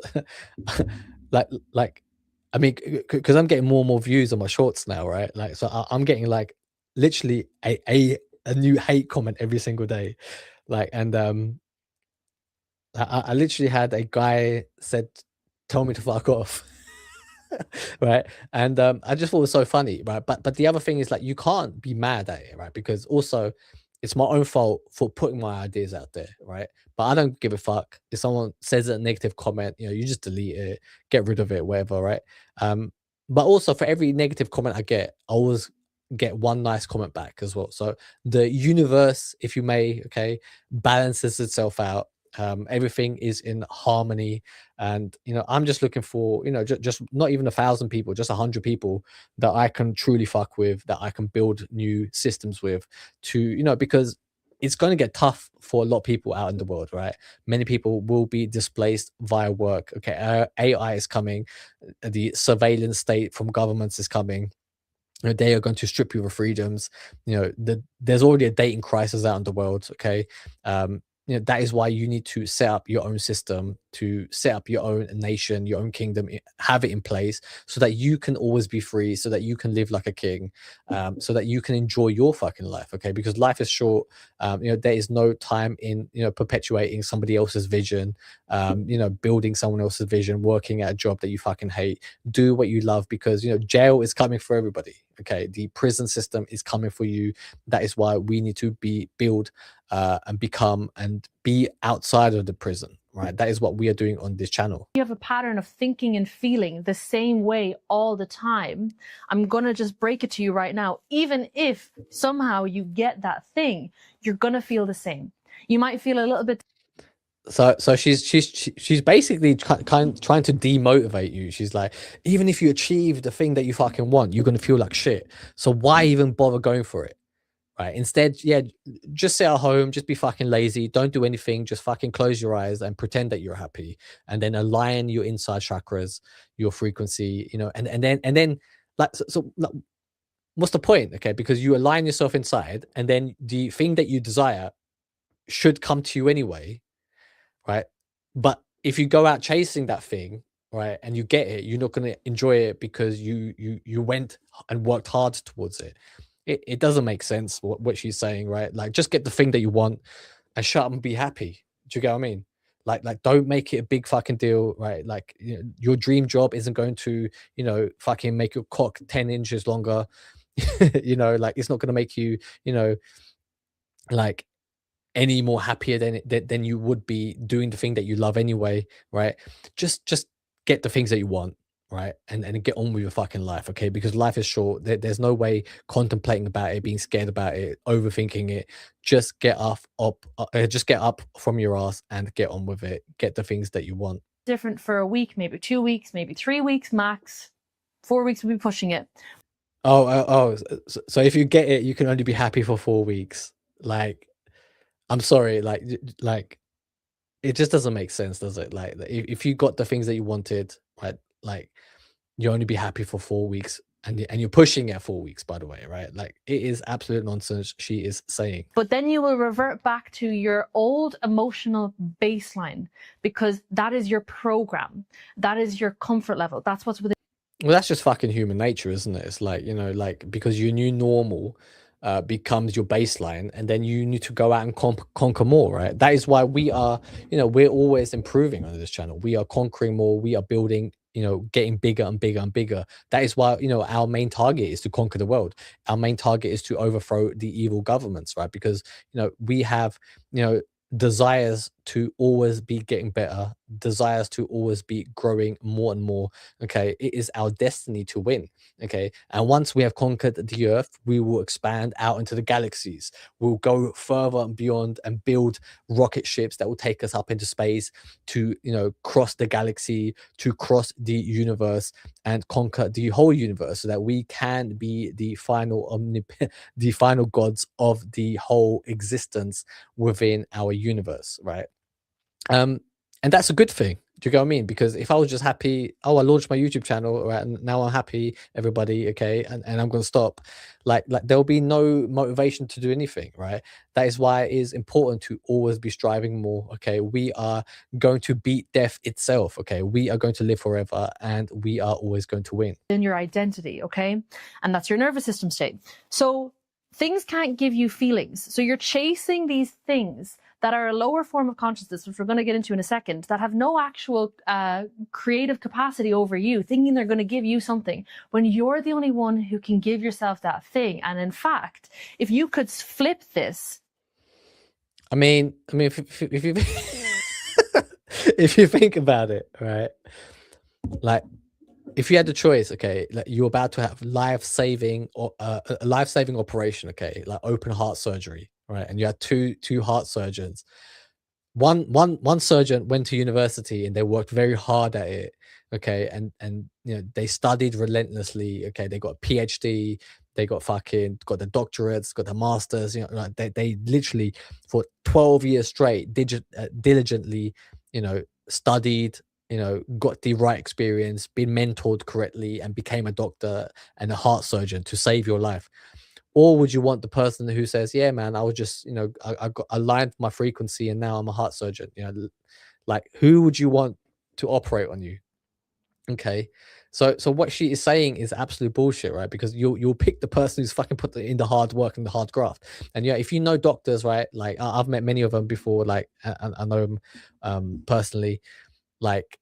like, like, I mean, because I'm getting more and more views on my shorts now, right? Like, so I'm getting like literally a new hate comment every single day, like, and I literally had a guy said, "Tell me to fuck off." Right? And I just thought it was so funny, right? But the other thing is like you can't be mad at it, right? Because also it's my own fault for putting my ideas out there, right? But I don't give a fuck if someone says a negative comment. You just delete it, get rid of it, whatever, right? But also for every negative comment I get, I always get one nice comment back as well. So the universe, if you may, okay, balances itself out. Everything is in harmony, and I'm just looking for, just not even 1,000 people, just 100 people that I can truly fuck with, that I can build new systems with, to because it's going to get tough for a lot of people out in the world, right? Many people will be displaced via work. Okay, AI is coming, the surveillance state from governments is coming. They are going to strip you of freedoms. There's already a dating crisis out in the world. Okay, that is why you need to set up your own system, to set up your own nation, your own kingdom, have it in place so that you can always be free, so that you can live like a king, so that you can enjoy your fucking life. Okay, because life is short. There is no time in perpetuating somebody else's vision, building someone else's vision, working at a job that you fucking hate. Do what you love, because jail is coming for everybody. Okay, the prison system is coming for you. That is why we need to build and become and be outside of the prison, right? That is what we are doing on this channel. You have a pattern of thinking and feeling the same way all the time. I'm gonna just break it to you right now. Even if somehow you get that thing, you're gonna feel the same. You might feel a little bit. So she's basically trying to demotivate you. She's like, even if you achieve the thing that you fucking want, you're gonna feel like shit. So why even bother going for it? Right. Instead, yeah, just sit at home, just be fucking lazy, don't do anything, just fucking close your eyes and pretend that you're happy, and then align your inside chakras, your frequency, and then like, what's the point? Okay, because you align yourself inside, and then the thing that you desire should come to you anyway, right? But if you go out chasing that thing, right, and you get it, you're not going to enjoy it because you went and worked hard towards it. It doesn't make sense what she's saying, right? Like, just get the thing that you want and shut up and be happy. Do you get what I mean? Like don't make it a big fucking deal, right? Like, your dream job isn't going to fucking make your cock 10 inches longer. Like, it's not going to make you like any more happier than you would be doing the thing that you love anyway, right? Just get the things that you want, right? And get on with your fucking life, okay? Because life is short. There's no way contemplating about it, being scared about it, overthinking it. Just just get up from your ass and get on with it. Get the things that you want. Different for a week, maybe 2 weeks, maybe 3 weeks max. 4 weeks would be pushing it. So if you get it, you can only be happy for 4 weeks. Like, I'm sorry, like it just doesn't make sense, does it? Like, if you got the things that you wanted, right? Like, you only be happy for 4 weeks, and you're pushing it 4 weeks, by the way, right? Like, it is absolute nonsense she is saying. But then you will revert back to your old emotional baseline, because that is your program. That is your comfort level. That's what's within. Well, that's just fucking human nature, isn't it? It's like, like, because your new normal becomes your baseline, and then you need to go out and conquer more, right? That is why we are, we're always improving on this channel. We are conquering more. We are building, getting bigger and bigger and bigger. That is why, our main target is to conquer the world. Our main target is to overthrow the evil governments, right? Because, we have, desires to always be getting better, desires to always be growing more and more. Okay, it is our destiny to win. Okay, and once we have conquered the earth, we will expand out into the galaxies. We'll go further and beyond and build rocket ships that will take us up into space to cross the galaxy, to cross the universe, and conquer the whole universe, so that we can be the final the final gods of the whole existence within our universe, right? And that's a good thing. Do you get what I mean? Because if I was just happy, oh, I launched my YouTube channel, right, and now I'm happy, everybody, okay, and I'm gonna stop, like there'll be no motivation to do anything, right? That is why it is important to always be striving more. Okay, we are going to beat death itself. Okay, we are going to live forever, and we are always going to win. In your identity, okay? And that's your nervous system state. So things can't give you feelings. So you're chasing these things that are a lower form of consciousness, which we're going to get into in a second, that have no actual creative capacity over you, thinking they're going to give you something, when you're the only one who can give yourself that thing. And in fact, if you could flip this. I mean, if you if you think about it, right? Like, if you had the choice, okay, like, you're about to have life-saving or a life-saving operation, okay, like open heart surgery, right? And you had two heart surgeons. One surgeon went to university and they worked very hard at it, okay, and they studied relentlessly, okay, they got a PhD, they got the doctorates, got the masters, like they literally for 12 years straight diligently, studied, got the right experience, been mentored correctly, and became a doctor and a heart surgeon to save your life. Or would you want the person who says, yeah, man, I was just, you know, I got aligned my frequency and now I'm a heart surgeon? You know, like who would you want to operate on you? Okay. So what she is saying is absolute bullshit, right? Because you'll pick the person who's fucking put in the hard work and the hard graft. And yeah, if you know doctors, right? Like I've met many of them before, like I know them personally, like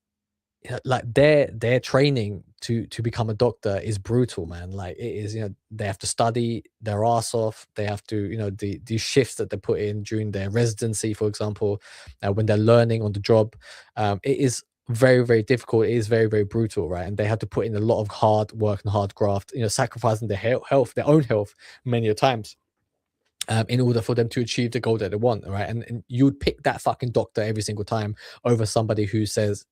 yeah, like their training to become a doctor is brutal, man. Like it is, you know, they have to study their ass off. They have to, you know, the shifts that they put in during their residency, for example, when they're learning on the job, it is very, very difficult. It is very, very brutal, right? And they have to put in a lot of hard work and hard graft, you know, sacrificing their health, their own health, many a times, in order for them to achieve the goal that they want, right? And you would pick that fucking doctor every single time over somebody who says,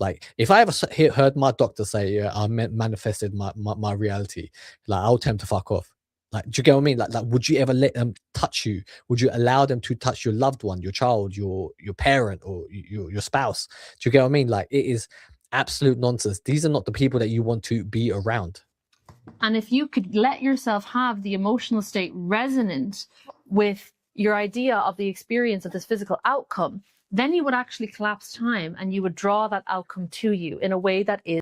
like, if I ever heard my doctor say, "Yeah, I manifested my reality," like, I'll tell him to fuck off. Like, do you get what I mean? Like, would you ever let them touch you? Would you allow them to touch your loved one, your child, your parent, or your spouse? Do you get what I mean? Like, it is absolute nonsense. These are not the people that you want to be around. And if you could let yourself have the emotional state resonant with your idea of the experience of this physical outcome, then you would actually collapse time and you would draw that outcome to you in a way that is.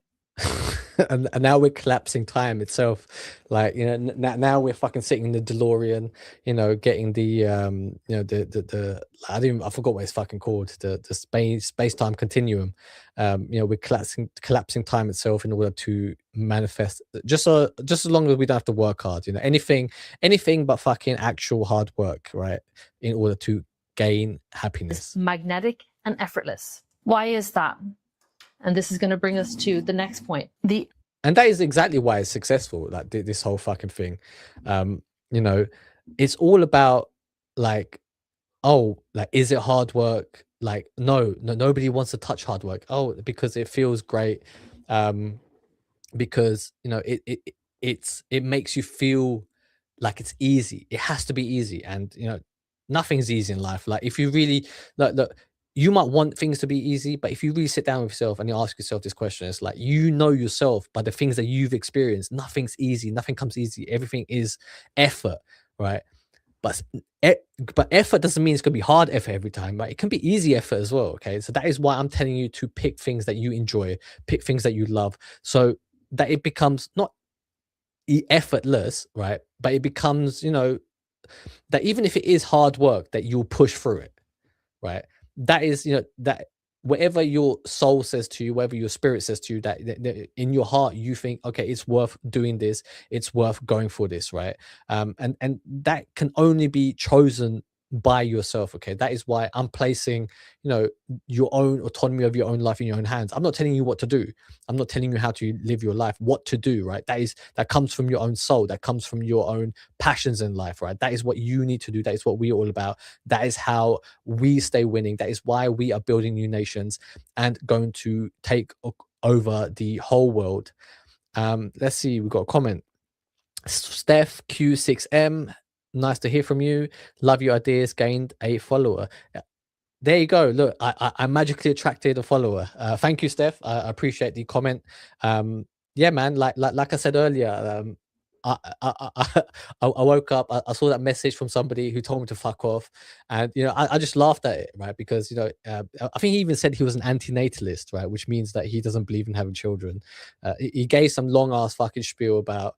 And now we're collapsing time itself. Like, you know, now we're fucking sitting in the DeLorean, you know, getting the you know, the I forgot what it's fucking called, the space-time continuum. You know, we're collapsing time itself in order to manifest, just as long as we don't have to work hard, you know, anything but fucking actual hard work, right, in order to gain happiness. Magnetic and effortless. Why is that? And this is going to bring us to the next point. And that is exactly why it's successful. Like this whole fucking thing, you know, it's all about, like, oh, like, is it hard work? Like, no, nobody wants to touch hard work. Oh, because it feels great. Because, you know, it makes you feel like it's easy. It has to be easy. And, you know, nothing's easy in life. Like, if you really look, you might want things to be easy, but if you really sit down with yourself and you ask yourself this question, it's like, you know yourself by the things that you've experienced, nothing's easy, nothing comes easy, everything is effort, right? But but effort doesn't mean it's going to be hard effort every time, right? It can be easy effort as well. Okay, so that is why I'm telling you to pick things that you enjoy, pick things that you love, so that it becomes not effortless, right? But it becomes, you know, that even if it is hard work, that you'll push through it, right? That is, you know, that whatever your soul says to you, whatever your spirit says to you, that in your heart you think, okay, it's worth doing this, it's worth going for this, right? And that can only be chosen by yourself. Okay, that is why I'm placing, you know, your own autonomy of your own life in your own hands. I'm not telling you what to do. I'm not telling you how to live your life, what to do, right? That comes from your own soul, that comes from your own passions in life, right? That is what you need to do. That is what we're all about. That is how we stay winning. That is why we are building new nations and going to take over the whole world. Let's see, we've got a comment. Steph Q6M, nice to hear from you. Love your ideas, gained a follower. There you go. Look, I magically attracted a follower. Thank you, Steph. I appreciate the comment. Yeah, man. Like I said earlier, I woke up. I saw that message from somebody who told me to fuck off, and you know, I just laughed at it, right? Because, you know, I think he even said he was an antinatalist, right? Which means that he doesn't believe in having children. He gave some long ass fucking spiel about,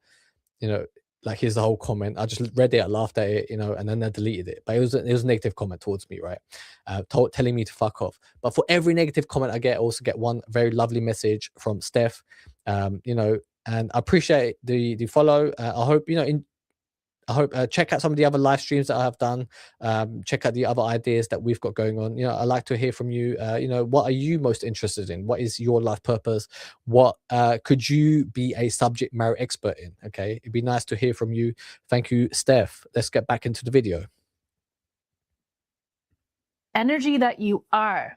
you know, like, here's the whole comment. I just read it, I laughed at it, you know, and then I deleted it. But it was a negative comment towards me, right? Telling me to fuck off. But for every negative comment I get, I also get one very lovely message from Steph. You know, and I appreciate the follow. I hope, you know, I hope check out some of the other live streams that I have done. Check out the other ideas that we've got going on. You know, I'd like to hear from you. You know, what are you most interested in? What is your life purpose? What could you be a subject matter expert in? Okay, it'd be nice to hear from you. Thank you, Steph. Let's get back into the video. Energy that you are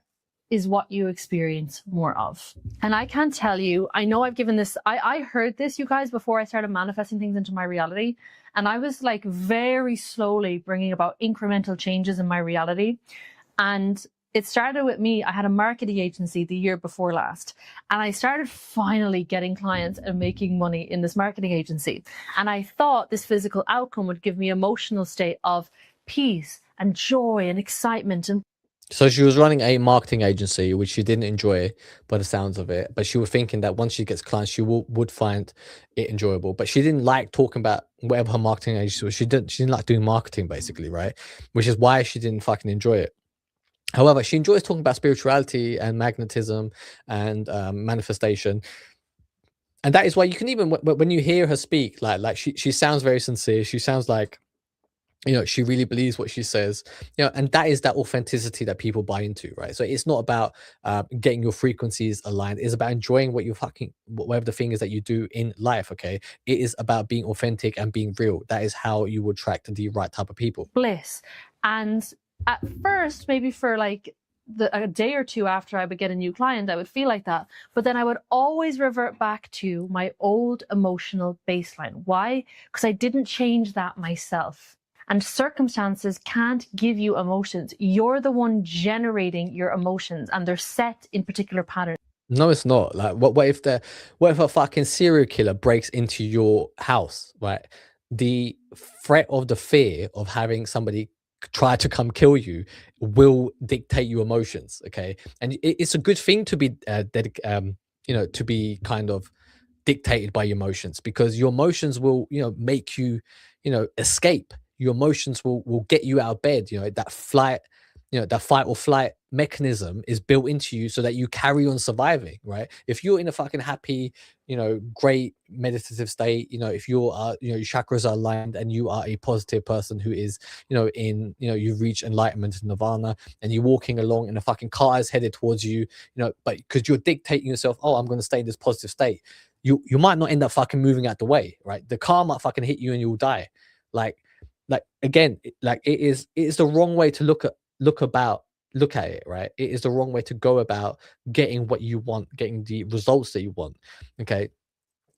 is what you experience more of. And I can't tell you, I know I've given this, I heard this, you guys, before I started manifesting things into my reality. And I was like very slowly bringing about incremental changes in my reality. And It started with me. I had a marketing agency the year before last, and I started finally getting clients and making money in this marketing agency. And I thought this physical outcome would give me emotional state of peace and joy and excitement. And So she was running a marketing agency, which she didn't enjoy by the sounds of it. But she was thinking that once she gets clients, she would find it enjoyable. But she didn't like talking about whatever her marketing agency was. She didn't like doing marketing, basically, right? Which is why she didn't fucking enjoy it. However, she enjoys talking about spirituality and magnetism and manifestation. And that is why you can even when you hear her speak, like she sounds very sincere. She sounds like, she really believes what she says, and that is that authenticity that people buy into, right? So it's not about getting your frequencies aligned. It's about enjoying what you fucking whatever the thing is that you do in life. Okay, it is about being authentic and being real. That is how you will attract the right type of people. bliss. And at first, maybe for like a day or two after I would get a new client, I would feel like that. But then I would always revert back to my old emotional baseline. Why? Because I didn't change that myself. And circumstances can't give you emotions. You're the one generating your emotions, and they're set in particular patterns. No, it's not. Like, what if a fucking serial killer breaks into your house, right? The threat of the fear of having somebody try to come kill you will dictate your emotions, okay? And it's a good thing to be to be kind of dictated by your emotions, because your emotions will make you escape. Your emotions will get you out of bed. That fight or flight mechanism is built into you so that you carry on surviving, right? If you're in a fucking happy, great meditative state, if your chakras are aligned and you are a positive person who is you've reached enlightenment and nirvana, and you're walking along and a fucking car is headed towards you, but because you're dictating yourself, oh, I'm going to stay in this positive state, you might not end up fucking moving out the way, right? The car might fucking hit you and you'll die. Like again, it is the wrong way to look at it, right? It is the wrong way to go about getting what you want, getting the results that you want. Okay.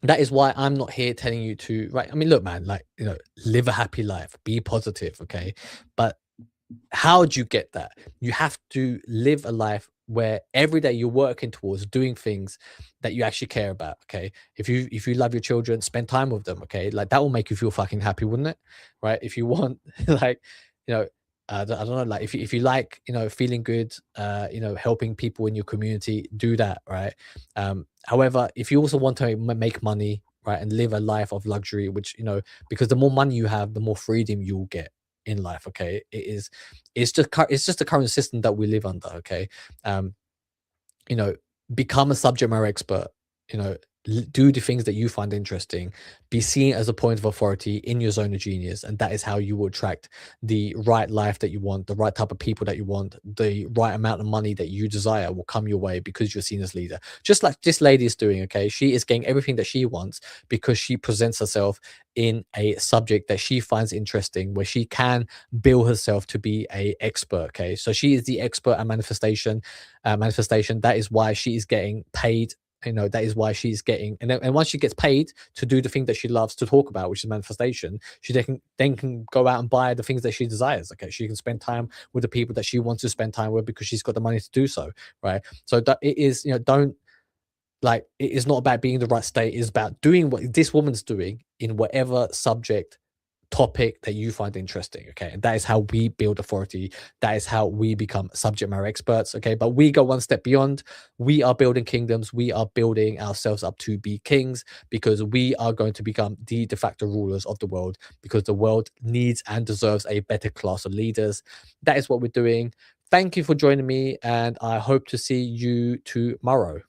That is why I'm not here telling you to, right? I mean, look, man, like, live a happy life, be positive, okay? But how do you get that? You have to live a life where every day you're working towards doing things that you actually care about. Okay. If you love your children, spend time with them. Okay. Like, that will make you feel fucking happy, wouldn't it? Right. If you want, like, you know, I don't know, like, if you like, feeling good, helping people in your community, do that. Right. However, if you also want to make money, right, and live a life of luxury, which, because the more money you have, the more freedom you'll get in life. Okay. It's just the current system that we live under. Okay. um you know Become a subject matter expert. you know do the things that you find interesting. Be seen as a point of authority in your zone of genius, and that is how you will attract the right life that you want, the right type of people that you want. The right amount of money that you desire will come your way because you're seen as leader, just like this lady is doing. Okay, she is getting everything that she wants because she presents herself in a subject that she finds interesting, where she can build herself to be a expert. Okay, so she is the expert at manifestation. That is why she is getting paid. That is why she's getting, and once she gets paid to do the thing that she loves to talk about, which is manifestation, she then can go out and buy the things that she desires. Okay, she can spend time with the people that she wants to spend time with because she's got the money to do so, right? So that it is, don't, like, it is not about being in the right state. It's about doing what this woman's doing in whatever subject topic that you find interesting. Okay, and that is how we build authority. That is how we become subject matter experts. Okay, but we go one step beyond. We are building kingdoms. We are building ourselves up to be kings, because we are going to become the de facto rulers of the world, because the world needs and deserves a better class of leaders. That is what we're doing. Thank you for joining me, and I hope to see you tomorrow.